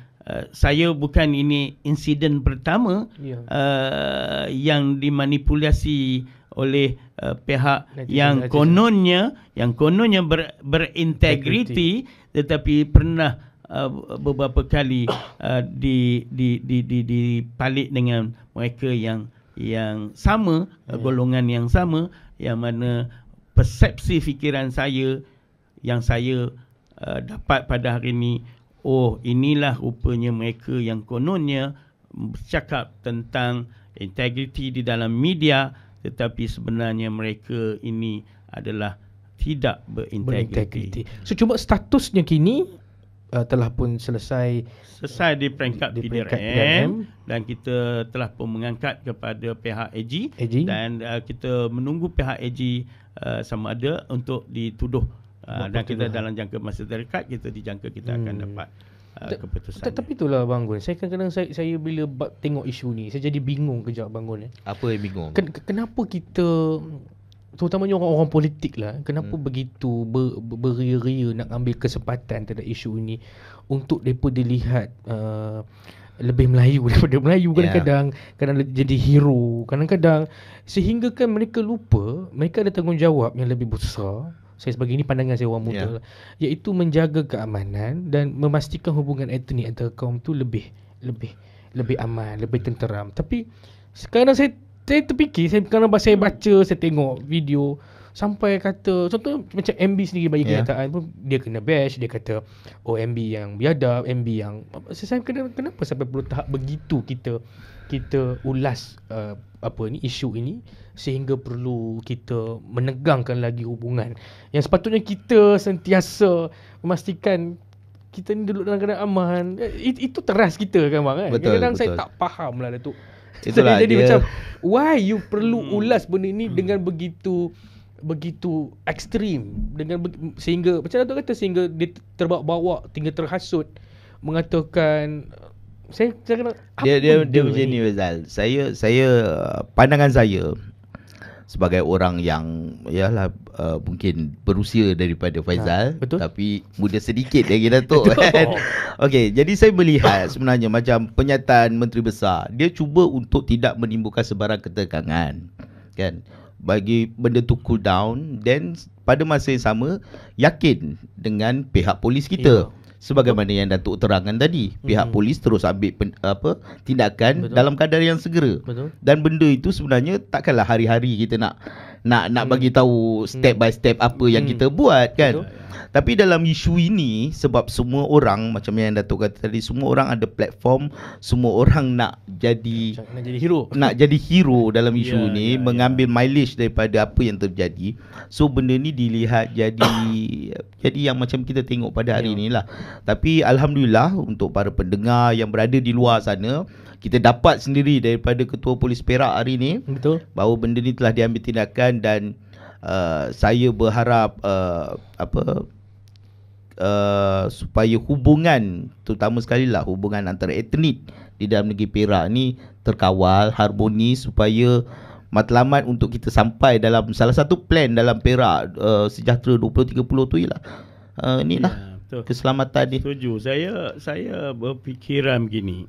saya bukan ini insiden pertama yang dimanipulasi oleh pihak yang kononnya berintegriti, tetapi pernah beberapa kali dipalik dengan mereka yang sama, golongan yang sama, yang mana persepsi fikiran saya yang saya dapat pada hari ini, inilah rupanya mereka yang kononnya bercakap tentang integriti di dalam media, tetapi sebenarnya mereka ini adalah tidak berintegriti. So cuma statusnya kini telah pun selesai di peringkat PDRM, dan kita telah pun mengangkat kepada pihak AG. Dan kita menunggu pihak AG sama ada untuk dituduh, dan kita dalam jangka masa terdekat kita dijangka kita akan dapat keputusan. Tapi itulah Bang Gun, saya kadang-kadang saya bila tengok isu ni, saya jadi bingung kejap Bang Gun. Apa yang bingung? Kenapa kita, terutamanya orang-orang politik lah, kenapa begitu beria-ria nak ambil kesempatan terhadap isu ini untuk mereka dilihat lebih Melayu daripada Melayu. Kadang-kadang jadi hero, kadang-kadang sehingga kan mereka lupa mereka ada tanggungjawab yang lebih besar. Saya sebagai ini pandangan saya orang muda, iaitu menjaga keamanan dan memastikan hubungan etnik antara kaum tu lebih aman, lebih tenteram. Tapi sekarang saya terfikir, saya baca, saya tengok video sampai kata, contoh macam MB sendiri bagi kenyataan pun dia kena bash, dia kata MB yang biadab, MB yang, saya kenapa sampai perlu tahap begitu kita ulas isu ini sehingga perlu kita menegangkan lagi hubungan yang sepatutnya kita sentiasa memastikan kita ni duduk dalam keadaan aman. Itu teras kita kan Bang, kan? Kadang-kadang saya tak faham lah tu. Itulah jadi macam why you perlu ulas benda ni dengan begitu begitu ekstrim sehingga macam Datuk kata, sehingga dia terbawa-bawa, tinggal terhasut mengatakan saya kena dia macam ni Faizal. Saya pandangan saya sebagai orang yang mungkin berusia daripada Faizal, tapi muda sedikit lagi Datuk kan. Okey, jadi saya melihat sebenarnya macam pernyataan Menteri Besar, dia cuba untuk tidak menimbulkan sebarang ketegangan kan, bagi benda tu cool down, dan pada masa yang sama yakin dengan pihak polis kita. Sebagaimana yang Datuk terangkan tadi, pihak polis terus ambil tindakan dalam keadaan yang segera. Dan benda itu sebenarnya takkanlah hari-hari kita nak bagi tahu step by step apa yang kita buat kan. Tapi dalam isu ini, sebab semua orang macam yang Datuk kata tadi, semua orang ada platform, semua orang nak jadi hero dalam isu ni, mengambil mileage daripada apa yang terjadi. So benda ni dilihat jadi yang macam kita tengok pada hari ni lah. Tapi alhamdulillah untuk para pendengar yang berada di luar sana, kita dapat sendiri daripada Ketua Polis Perak hari ni bahawa benda ni telah diambil tindakan, dan saya berharap supaya hubungan, terutama sekali lah hubungan antara etnik di dalam negeri Perak ni terkawal, harmonis, supaya matlamat untuk kita sampai dalam salah satu plan dalam Perak Sejahtera 2030 tu ialah inilah keselamatan ni. Setuju. Saya berfikiran begini.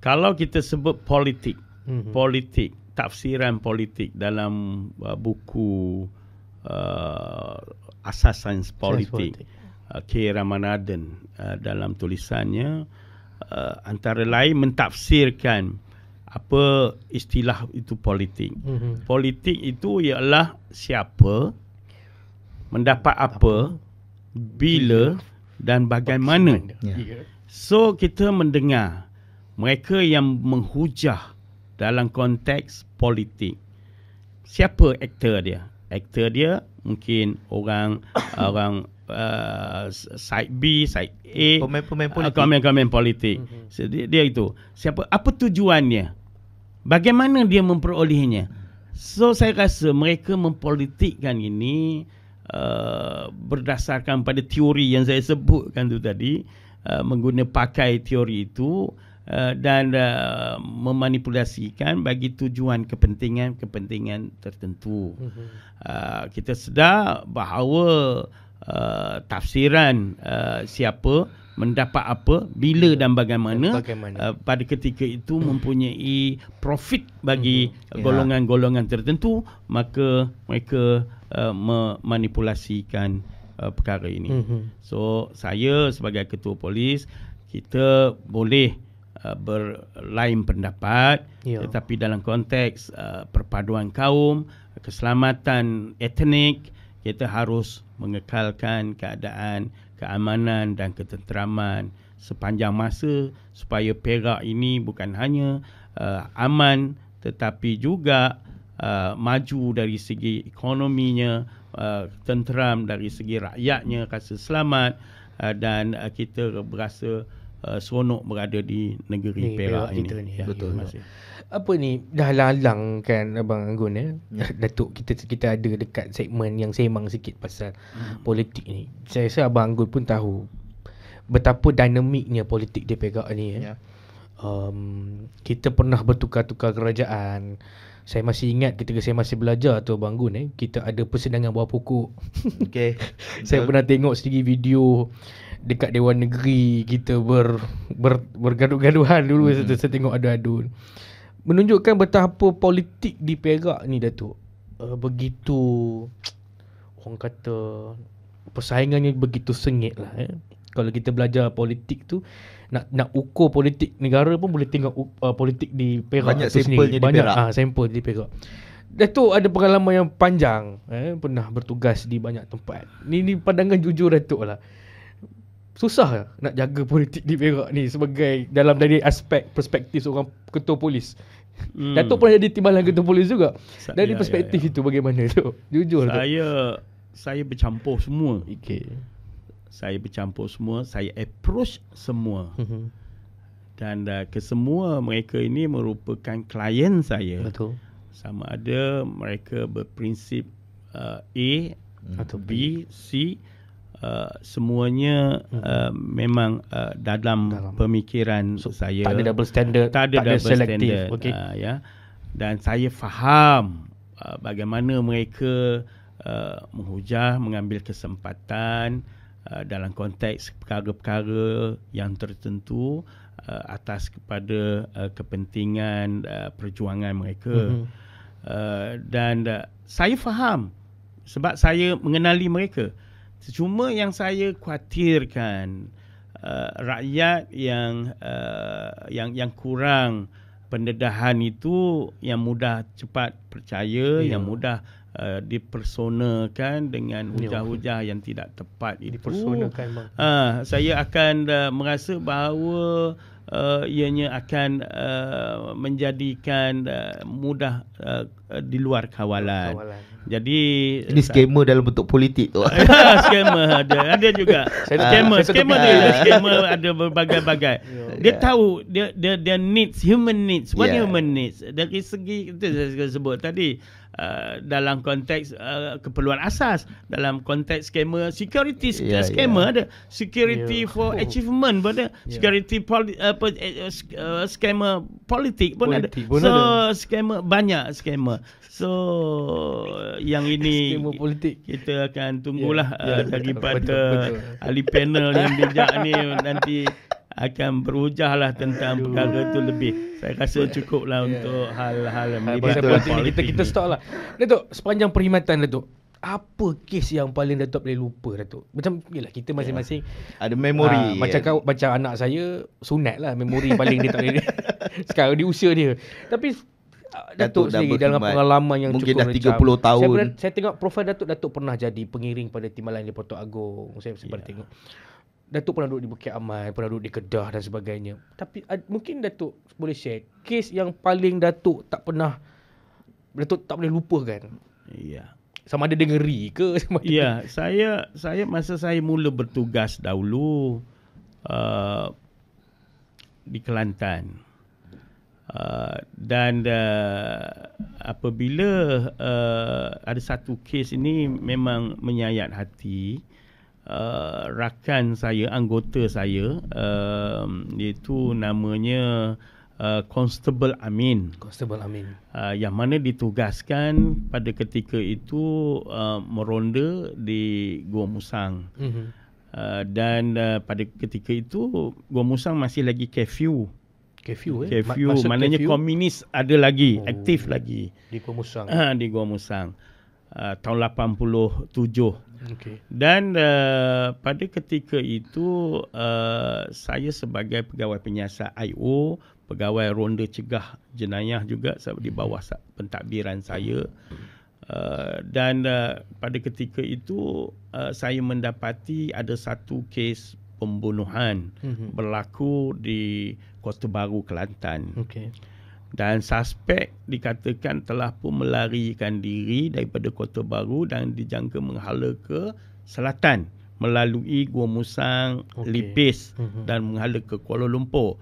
Kalau kita sebut politik, tafsiran politik dalam buku Asas Sains Politik K. Ramanathan dalam tulisannya, antara lain mentafsirkan apa istilah itu politik. Politik itu ialah siapa, mendapat apa, bila dan bagaimana. So kita mendengar mereka yang menghujah dalam konteks politik. Siapa aktor dia? Aktor dia mungkin orang side B, side A, pemain politik. So, dia itu. Siapa? Apa tujuannya? Bagaimana dia memperolehnya? So saya rasa mereka mempolitikkan ini berdasarkan pada teori yang saya sebutkan tu tadi, pakai teori itu dan memanipulasikan bagi tujuan kepentingan tertentu. Kita sedar bahawa tafsiran siapa, mendapat apa, bila dan bagaimana pada ketika itu mempunyai profit bagi golongan-golongan tertentu, maka mereka memanipulasikan perkara ini. So saya sebagai ketua polis, kita boleh berlain pendapat, tetapi dalam konteks perpaduan kaum, keselamatan etnik, kita harus mengekalkan keadaan keamanan dan ketenteraman sepanjang masa, supaya Perak ini bukan hanya aman, tetapi juga maju dari segi ekonominya, tenteram dari segi rakyatnya, rasa selamat, dan kita berasa seronok berada di negeri Perak ini. Betul. Apa ni dah lalang kan Abang Anggun Datuk, kita ada dekat segmen yang sembang sikit pasal politik ni. Saya rasa Abang Anggun pun tahu betapa dinamiknya politik di Perak ni. Kita pernah bertukar-tukar kerajaan. Saya masih ingat ketika saya masih belajar tu Abang Anggun, kita ada persidangan bawah pokok. Saya pernah tengok sedikit video dekat Dewan Negeri, kita bergaduh-gaduhan dulu. Saya tengok adu-adu, menunjukkan betapa politik di Perak ni Datuk begitu, orang kata persaingannya begitu sengit lah. Kalau kita belajar politik tu, nak ukur politik negara pun boleh tengok politik di Perak. Banyak sampelnya di Perak. Sampel di Perak. Datuk ada pengalaman yang panjang, pernah bertugas di banyak tempat. Ni pandangan jujur Datuk lah. Susah nak jaga politik di Perak ni sebagai dari aspek perspektif seorang ketua polis. Datuk pernah jadi timbalan ketua polis juga. Dari perspektif itu bagaimana tu? Jujur. Saya bercampur semua. Saya bercampur semua, saya approach semua. Dan kesemua mereka ini merupakan klien saya. Betul. sama ada mereka berprinsip A atau B, C, semuanya memang dalam pemikiran saya. Tak ada double standard, tak ada double standard. Okay. Ya. Dan saya faham bagaimana mereka menghujah, mengambil kesempatan dalam konteks perkara-perkara yang tertentu atas kepada kepentingan perjuangan mereka. Dan saya faham sebab saya mengenali mereka. Cuma yang saya khawatirkan rakyat yang kurang pendedahan itu, yang mudah cepat percaya, yang mudah dipersonakan dengan hujah-hujah yang tidak tepat itu. Dipersonakan, saya akan merasa bahawa ianya akan menjadikan mudah di luar kawalan. Jadi ini skema dalam bentuk politik tu. Skema ada juga. Skema ada berbagai-bagai. Dia tahu dia needs, human needs. What human needs? Dari segi itu saya sebut tadi, dalam konteks keperluan asas, dalam konteks skema security, skema ada security for achievement pun ada, security skema politik pun ada. So skema, banyak skema. So yang ini skema politik kita akan tunggulah daripada ahli panel yang bijak ni nanti akan berhujahlah tentang perkara itu lebih. Saya rasa cukuplah untuk hal-hal politik ni. Kita stop lah. Datuk, sepanjang perkhidmatan Datuk, apa kes yang paling Datuk boleh lupa Datuk? Macam yalah, kita masing-masing ada memori. Macam anak saya sunat lah memori paling dia tak boleh sekarang di usia dia. Tapi Datuk sendiri dalam pengalaman yang mungkin cukup dah 30 tahun. Saya tengok profil Datuk pernah jadi pengiring pada Timbalan di Porto Agong. Saya sempat tengok. Datuk pernah duduk di Bukit Aman, pernah duduk di Kedah dan sebagainya. Tapi mungkin Datuk boleh share kes yang paling Datuk tak boleh lupakan. Ya. Sama ada dia ngeri ke? Ya, saya masa saya mula bertugas dahulu di Kelantan. Dan apabila ada satu kes ini memang menyayat hati, rakan saya, anggota saya, iaitu namanya Constable Amin. Yang mana ditugaskan pada ketika itu meronda di Gua Musang. Dan pada ketika itu Gua Musang masih lagi curfew, maknanya komunis ada lagi, aktif lagi di Gua Musang. Di Gua Musang tahun 87. Okay. Dan pada ketika itu saya sebagai pegawai penyiasat IO, pegawai ronda cegah jenayah juga di bawah pentadbiran saya. Dan pada ketika itu saya mendapati ada satu kes pembunuhan berlaku di Kota Baru, Kelantan. Okay. Dan suspek dikatakan telah pun melarikan diri daripada Kota Baru dan dijangka menghala ke selatan melalui Gua Musang, Lipis dan menghala ke Kuala Lumpur.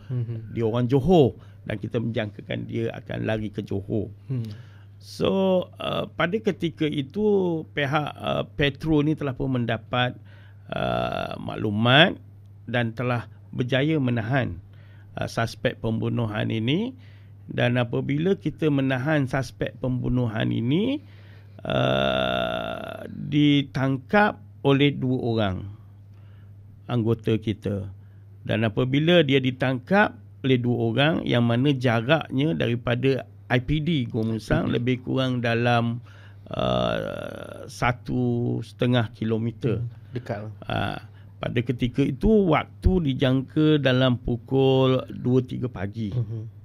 Dia orang Johor dan kita menjangkakan dia akan lari ke Johor. So pada ketika itu pihak Petro ni telah pun mendapat maklumat dan telah berjaya menahan suspek pembunuhan ini. Dan apabila kita menahan suspek pembunuhan ini, ditangkap oleh 2 orang anggota kita. Dan apabila dia ditangkap oleh 2 orang, yang mana jaraknya daripada IPD Gua Musang lebih kurang dalam 1.5 kilometer. Dekat. Pada ketika itu waktu dijangka dalam pukul 2-3 pagi.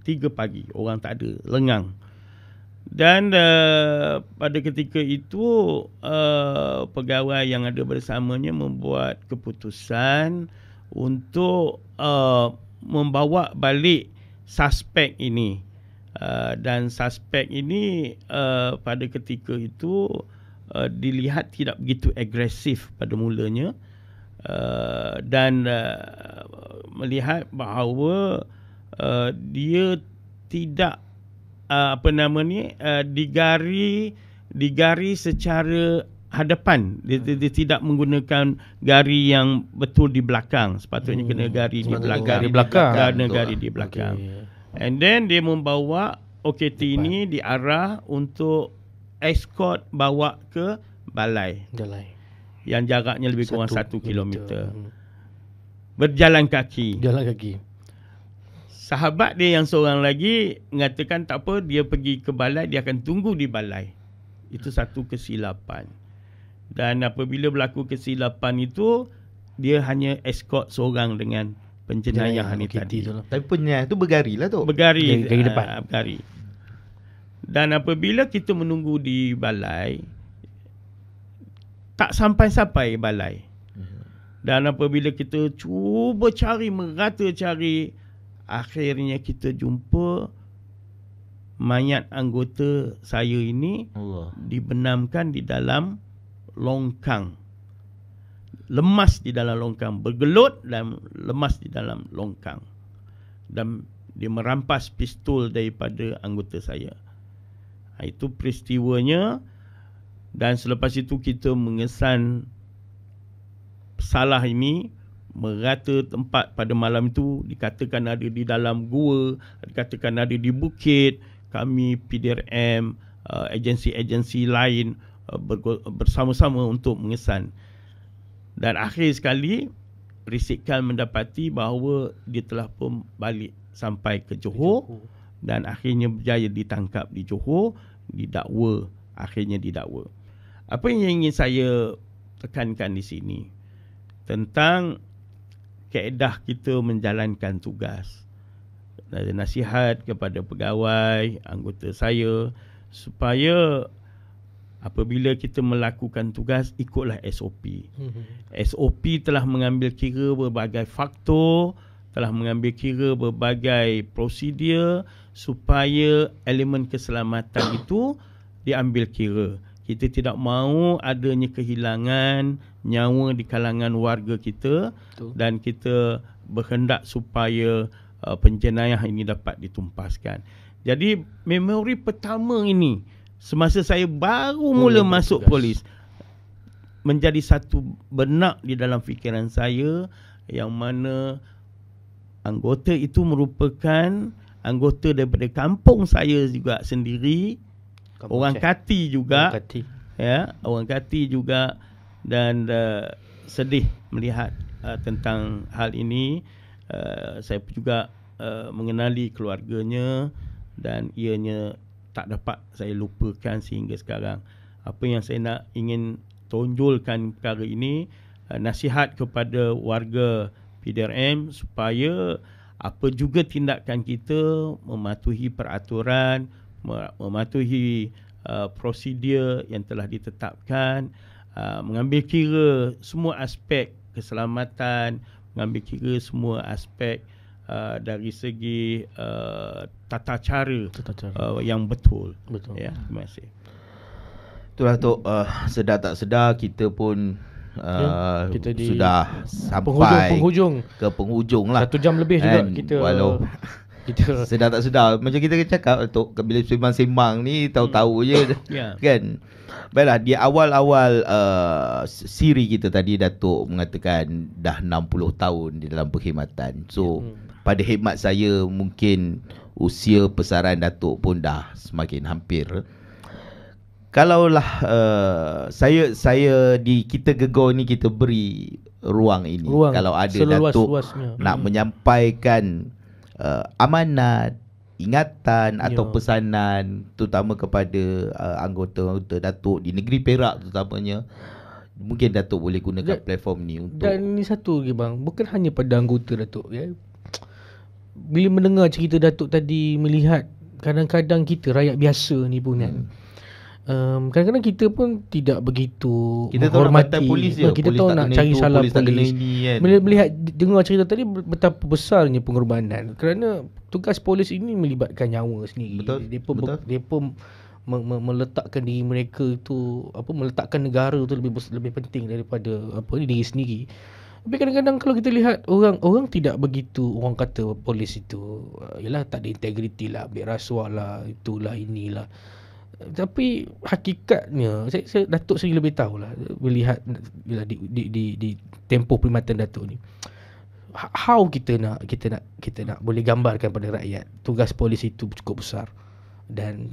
3 pagi, orang tak ada, lengang. Dan pada ketika itu pegawai yang ada bersamanya membuat keputusan untuk membawa balik suspek ini. Dan suspek ini pada ketika itu dilihat tidak begitu agresif pada mulanya. Dan melihat bahawa dia tidak digari secara hadapan. Dia tidak menggunakan gari yang betul di belakang. Sepatutnya kena gari di belakang. Gari di belakang. And then dia membawa OKT ini diarah untuk escort bawa ke balai. Yang jaraknya lebih kurang 1 kilometer. Berjalan kaki. Sahabat dia yang seorang lagi mengatakan tak apa, dia pergi ke balai, dia akan tunggu di balai. Itu satu kesilapan. Dan apabila berlaku kesilapan itu, dia hanya escort seorang dengan penjenayah ini tadi. Tapi penjenayah itu bergari lah tu. Bergari depan. Bergari. Dan apabila kita menunggu di balai, tak sampai-sampai balai. Dan apabila kita cuba merata cari, akhirnya kita jumpa mayat anggota saya ini dibenamkan di dalam longkang. Lemas di dalam longkang. Bergelut dan lemas di dalam longkang. Dan dia merampas pistol daripada anggota saya. Itu peristiwanya. Dan selepas itu kita mengesan salah ini. Merata tempat pada malam itu, dikatakan ada di dalam gua, dikatakan ada di bukit. Kami PDRM, agensi-agensi lain bersama-sama untuk mengesan. Dan akhir sekali risikan mendapati bahawa dia telah pun balik sampai ke Johor. Dan akhirnya berjaya ditangkap di Johor, akhirnya didakwa. Apa yang ingin saya tekankan di sini tentang kaedah kita menjalankan tugas. Nasihat kepada pegawai, anggota saya, supaya apabila kita melakukan tugas, ikutlah SOP. SOP telah mengambil kira berbagai faktor, telah mengambil kira berbagai prosedur supaya elemen keselamatan itu diambil kira. Kita tidak mahu adanya kehilangan nyawa di kalangan warga kita. Betul. Dan kita berhendak supaya penjenayah ini dapat ditumpaskan. Jadi memori pertama ini, semasa saya baru mula masuk polis, menjadi satu benak di dalam fikiran saya, yang mana anggota itu merupakan anggota daripada kampung saya juga sendiri. Orang Kati juga. Orang Kati juga. Dan sedih melihat tentang hal ini. Saya juga mengenali keluarganya, dan ianya tak dapat saya lupakan sehingga sekarang. Apa yang saya ingin tonjolkan perkara ini, nasihat kepada warga PDRM supaya apa juga tindakan kita mematuhi peraturan, mematuhi prosedur yang telah ditetapkan, mengambil kira semua aspek keselamatan, mengambil kira semua aspek dari segi tata cara yang betul. Ya, terima kasih. Itulah Tok, sedar tak sedar kita pun kita sudah sampai ke penghujung lah. 1 jam lebih juga kita. Walau kita sedar tak sedar, macam kita cakap Tok, bila sembang-sembang ni tahu-tahu je kan. Baiklah, di awal-awal siri kita tadi Datuk mengatakan dah 60 tahun di dalam perkhidmatan. So pada khidmat saya, mungkin usia pesaran Datuk pun dah semakin hampir. Kalaulah saya di kita Gegor ni, kita beri ruang ini, kalau ada Datuk nak menyampaikan amanat, ingatan atau pesanan, terutama kepada anggota Datuk di negeri Perak terutamanya, mungkin Datuk boleh gunakan platform ni untuk. Dan ni satu lagi bang, bukan hanya pada anggota Datuk ya. Bila mendengar cerita Datuk tadi, melihat kadang-kadang kita rakyat biasa ni pun kan, kadang-kadang kita pun tidak begitu menghormati polis. Kita tahu nak cari salah polis. Kan. Melihat dengar cerita tadi, betapa besarnya pengorbanan, kerana tugas polis ini melibatkan nyawa sendiri. Betul. Dia pun meletakkan diri mereka itu, meletakkan negara itu lebih penting daripada diri sendiri. Tapi kadang-kadang kalau kita lihat orang tidak begitu, orang kata polis itu yalah tak ada integriti lah, ambil rasuah lah, itulah inilah. Tapi hakikatnya saya Datuk sendiri lebih tahulah melihat di tempoh perkhidmatan Datuk ni. How kita nak boleh gambarkan pada rakyat tugas polis itu cukup besar. Dan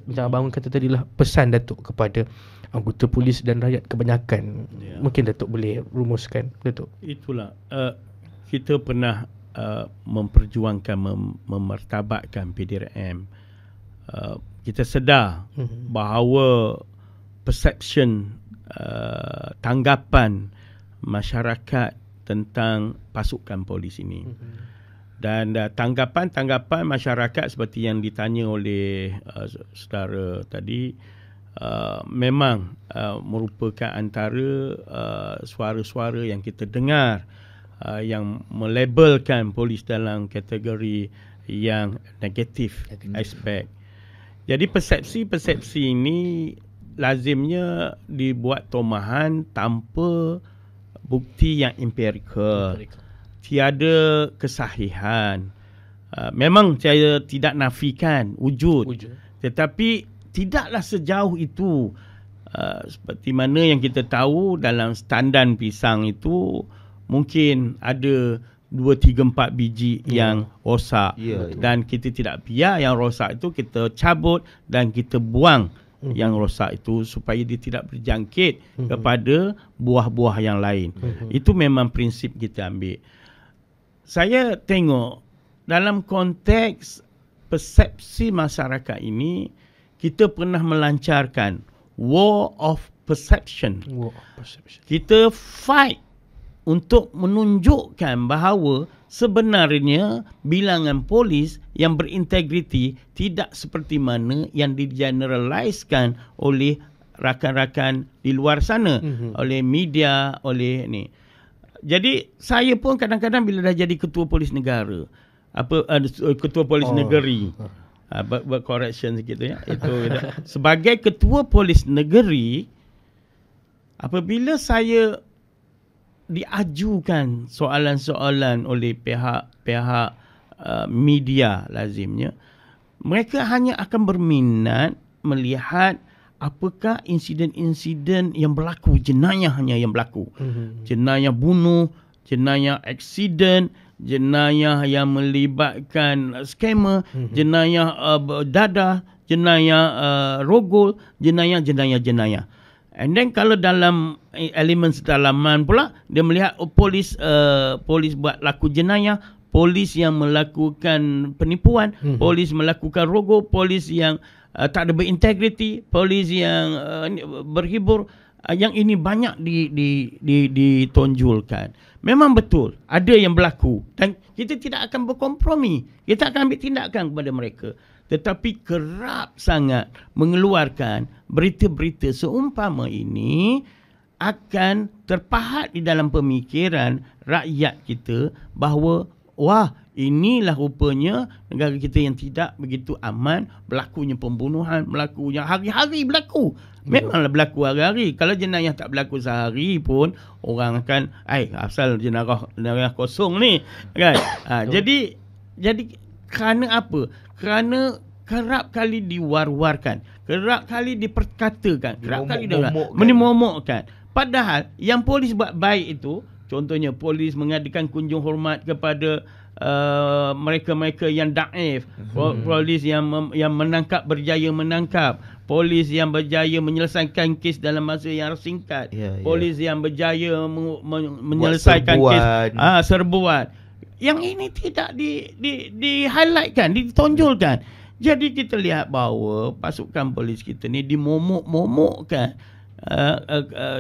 macam abang kata tadi lah, pesan Datuk kepada anggota polis dan rakyat kebanyakan, mungkin Datuk boleh rumuskan, Datuk. Itulah kita pernah memperjuangkan, memartabatkan PDRM. Kita sedar bahawa perception, tanggapan masyarakat tentang pasukan polis ini. Dan tanggapan masyarakat seperti yang ditanya oleh saudara tadi, memang merupakan antara suara-suara yang kita dengar yang melabelkan polis dalam kategori yang negatif aspek. Jadi persepsi ini lazimnya dibuat tomahan tanpa bukti yang empirikal. Tiada kesahihan. Memang saya tidak nafikan wujud. Tetapi tidaklah sejauh itu. Seperti mana yang kita tahu dalam standan pisang itu mungkin ada 2, 3, 4 biji yang rosak. Dan kita tidak biar yang rosak itu kita cabut dan kita buang yang rosak itu supaya dia tidak berjangkit kepada buah-buah yang lain. Itu memang prinsip kita ambil. Saya tengok dalam konteks persepsi masyarakat ini, kita pernah melancarkan war of perception. Kita fight untuk menunjukkan bahawa sebenarnya bilangan polis yang berintegriti tidak seperti mana yang digeneraliskan oleh rakan-rakan di luar sana, oleh media, oleh ni. Jadi saya pun kadang-kadang bila dah jadi ketua polis negara, ketua polis negeri, buat correction sikit tu ya. Itu sebagai ketua polis negeri, apabila saya diajukan soalan-soalan oleh pihak media lazimnya, mereka hanya akan berminat melihat apakah insiden-insiden yang berlaku, jenayahnya yang berlaku. Jenayah bunuh, jenayah aksiden, jenayah yang melibatkan scammer, jenayah dadah, jenayah rogol, jenayah. And then kalau dalam elemen sedalaman pula, dia melihat polis buat laku jenayah, polis yang melakukan penipuan, polis melakukan rogol, polis yang tak ada berintegriti, polis yang berhibur, yang ini banyak ditonjolkan. Memang betul ada yang berlaku dan kita tidak akan berkompromi. Kita akan ambil tindakan kepada mereka. Tetapi kerap sangat mengeluarkan berita-berita seumpama ini akan terpahat di dalam pemikiran rakyat kita bahawa wah, inilah rupanya negara kita yang tidak begitu aman, berlakunya pembunuhan, berlakunya hari-hari berlaku. Memanglah berlaku hari-hari. Kalau jenayah tak berlaku sehari pun, orang akan, asal jenayah kosong ni. Kan? Jadi kerana apa? Kerana kerap kali diwar-warkan, kerap kali diperkatakan, kerap kali menimomokkan. Padahal yang polis buat baik itu, contohnya polis mengadakan kunjung hormat kepada mereka-mereka yang daif, polis yang berjaya menangkap, polis yang berjaya menyelesaikan kes dalam masa yang singkat, polis yang berjaya menyelesaikan kes serbuan. Yang ini tidak di-highlightkan, ditonjolkan. Jadi kita lihat bahawa pasukan polis kita ni dimomok-momokkan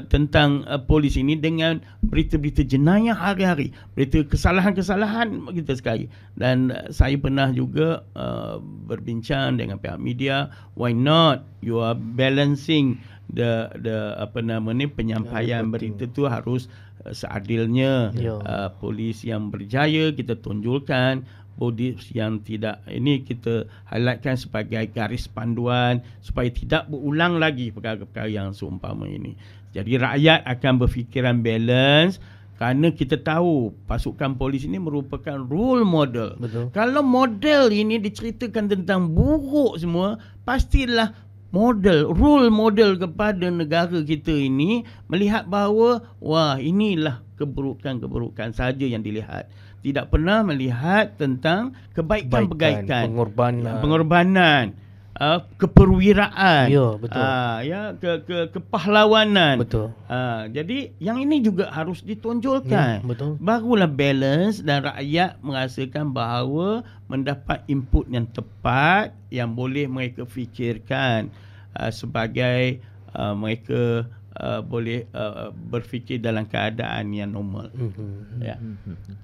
tentang polis ini dengan berita-berita jenayah hari-hari, berita kesalahan-kesalahan kita sekali. Dan saya pernah juga berbincang dengan pihak media, why not you are balancing the penyampaian berita tu harus seadilnya. Polis yang berjaya kita tunjulkan, polis yang tidak, ini kita highlightkan sebagai garis panduan supaya tidak berulang lagi perkara-perkara yang seumpama ini. Jadi rakyat akan berfikiran balance Kerana kita tahu pasukan polis ini merupakan role model. Betul. Kalau model ini diceritakan tentang buruk semua, pastilah role model kepada negara kita ini melihat bahawa wah, inilah keburukan-keburukan saja yang dilihat. Tidak pernah melihat tentang kebaikan-kebaikan, pengorbanan, keperwiraan, ya, betul. Kepahlawanan. Betul. Jadi yang ini juga harus ditonjolkan. Ya, betul. Barulah balance dan rakyat merasakan bahawa mendapat input yang tepat yang boleh mereka fikirkan sebagai mereka boleh berfikir dalam keadaan yang normal. Ya.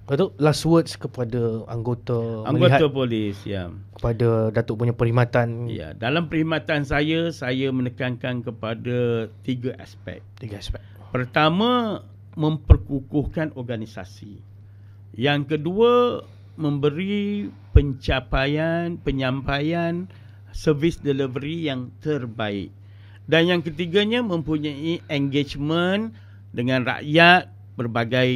Datuk, last words kepada anggota polis, ya. Kepada Datuk punya perkhidmatan. Ya, dalam perkhidmatan saya menekankan kepada 3 aspek. Pertama, memperkukuhkan organisasi. Yang kedua, memberi penyampaian service delivery yang terbaik. Dan yang ketiganya, mempunyai engagement dengan rakyat berbagai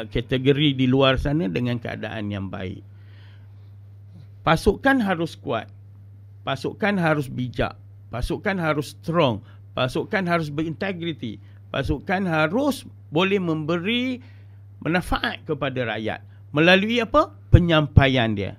kategori di luar sana dengan keadaan yang baik. Pasukan harus kuat. Pasukan harus bijak. Pasukan harus strong. Pasukan harus berintegriti. Pasukan harus boleh memberi manfaat kepada rakyat. Melalui apa? Penyampaian dia.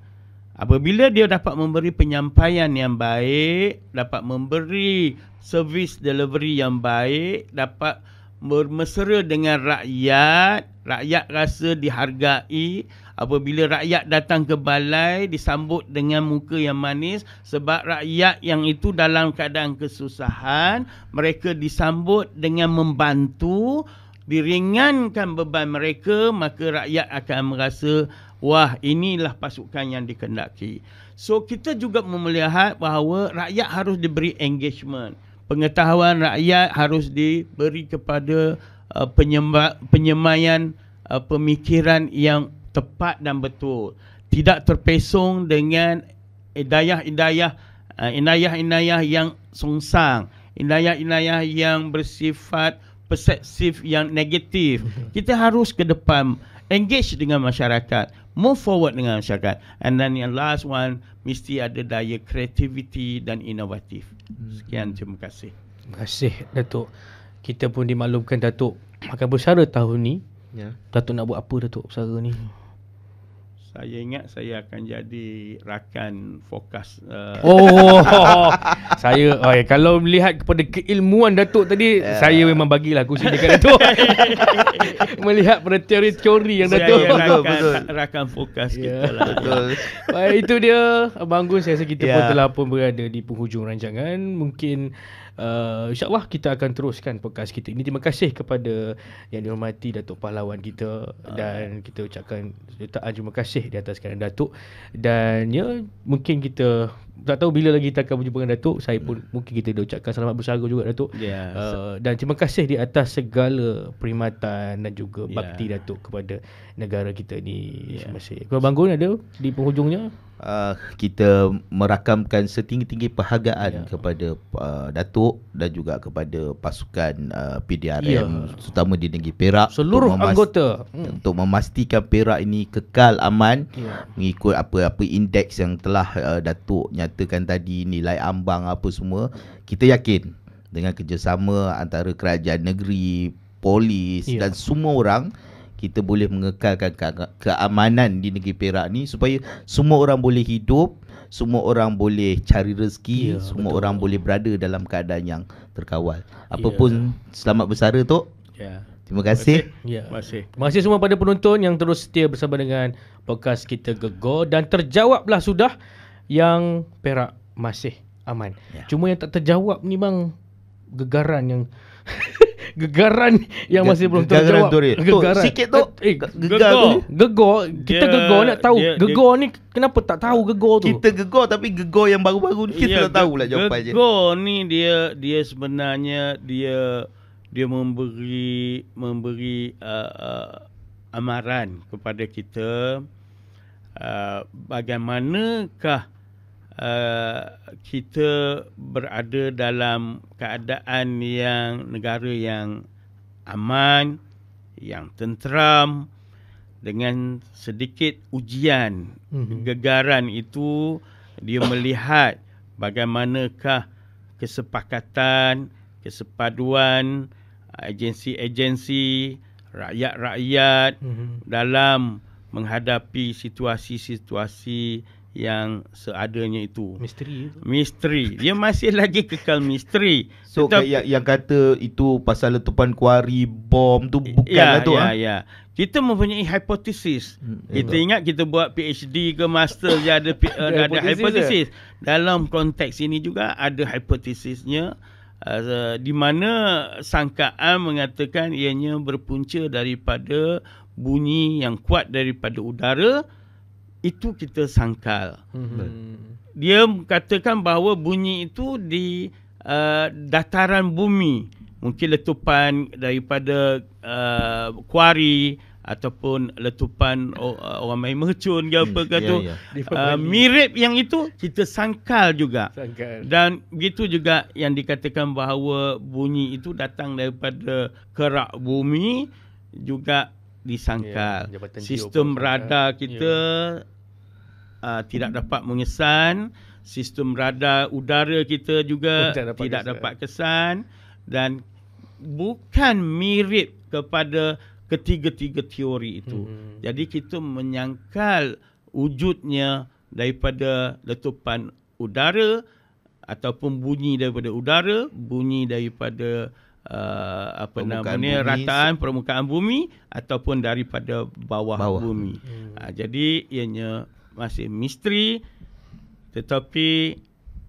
Apabila dia dapat memberi penyampaian yang baik, dapat memberi servis delivery yang baik, dapat bermesra dengan rakyat, rakyat rasa dihargai. Apabila rakyat datang ke balai, disambut dengan muka yang manis, sebab rakyat yang itu dalam keadaan kesusahan, mereka disambut dengan membantu, diringankan beban mereka, maka rakyat akan merasa, wah, inilah pasukan yang dikehendaki. So kita juga melihat bahawa rakyat harus diberi engagement. Pengetahuan rakyat harus diberi kepada penyemaian pemikiran yang tepat dan betul. Tidak terpesong dengan inayah-inayah yang songsang, inayah-inayah yang bersifat persepsif yang negatif. Kita harus ke depan, engage dengan masyarakat, move forward dengan masyarakat. And then yang last one, mesti ada daya kreativiti dan inovatif. Sekian, terima kasih. Terima kasih, Datuk. Kita pun dimaklumkan Datuk akan bersara tahun ni. Ya. Datuk nak buat apa, Datuk, bersara ni? Saya ingat saya akan jadi rakan fokus. Kalau melihat kepada keilmuan Datuk tadi, saya memang bagilah kursi dekat Datuk. Melihat pada teori-teori yang Datuk. Rakan fokus kita lah. Betul. Baik, itu dia Abang Gun. Saya rasa kita pun telah pun berada di penghujung rancangan. Mungkin InsyaAllah kita akan teruskan podcast kita ini. Terima kasih kepada yang dihormati Datuk Pahlawan kita, dan kita ucapkan jutaan terima kasih di atas kerana Datuk. Dan ya, mungkin kita tak tahu bila lagi kita akan berjumpa dengan Datuk. Saya pun mungkin kita dah ucapkan selamat bersara juga, Datuk. Dan terima kasih di atas segala perkhidmatan dan juga bakti Datuk kepada negara kita ni. Terima kasih. Kalau Abang Gun ada di penghujungnya? Kita merakamkan setinggi-tinggi penghargaan kepada Datuk dan juga kepada pasukan PDRM, terutama di negeri Perak, seluruh anggota, untuk memastikan Perak ini kekal aman, mengikut apa-apa indeks yang telah Datuk nyatakan tadi, nilai ambang apa semua. Kita yakin dengan kerjasama antara kerajaan negeri, polis dan semua orang, kita boleh mengekalkan keamanan di negeri Perak ni supaya semua orang boleh hidup, semua orang boleh cari rezeki, semua orang boleh berada dalam keadaan yang terkawal. Apapun, selamat bersara, Tok. Terima kasih. Terima kasih semua pada penonton yang terus setia bersama dengan podcast kita Gegar, dan terjawablah sudah yang Perak masih aman. Cuma yang tak terjawab ni bang, gegaran yang masih belum terjawab. Gegaran sikit tu. Gegar. Kita gegar nak tahu. Gegar ni kenapa tak tahu gegar tu? Kita gegar, tapi gegar yang baru-baru ni kita tak tahu pula jawapan je. Gegar ni dia sebenarnya dia memberi amaran kepada kita, bagaimanakah kita berada dalam keadaan yang negara yang aman, yang tenteram, dengan sedikit ujian, gegaran itu dia melihat bagaimanakah kesepakatan, kesepaduan agensi-agensi, rakyat-rakyat dalam menghadapi situasi-situasi yang seadanya itu. Misteri. Dia masih lagi kekal misteri. So yang kata itu pasal letupan kuari bom tu bukanlah tu. Ya. Kita mempunyai hipotesis. Kita ingat kita buat PhD ke master dia ada hipotesis. Dalam konteks ini juga ada hipotesisnya, di mana sangkaan mengatakan ianya berpunca daripada bunyi yang kuat daripada udara. Itu kita sangkal. Dia katakan bahawa bunyi itu di dataran bumi. Mungkin letupan daripada kuari ataupun letupan orang main mercun ke apa ke tu. Mirip yang itu kita sangkal juga. Dan begitu juga yang dikatakan bahawa bunyi itu datang daripada kerak bumi juga disangkal. Sistem radar kita tidak dapat mengesan. Sistem radar udara kita juga tidak dapat kesan. Dan bukan mirip kepada ketiga-tiga teori itu. Jadi kita menyangkal wujudnya daripada letupan udara ataupun bunyi daripada udara, bunyi daripada rataan permukaan bumi ataupun daripada bawah. Bumi. Jadi ianya masih misteri, tetapi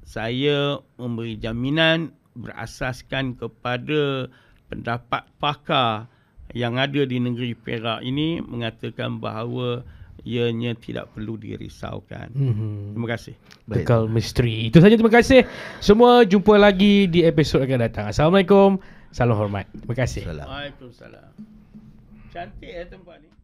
saya memberi jaminan berasaskan kepada pendapat pakar yang ada di negeri Perak ini mengatakan bahawa ianya tidak perlu dirisaukan. Terima kasih. Kekal misteri. Itu saja, terima kasih. Semua jumpa lagi di episod akan datang. Assalamualaikum. Salam hormat. Terima kasih. Waalaikumsalam. Cantik tempat ni.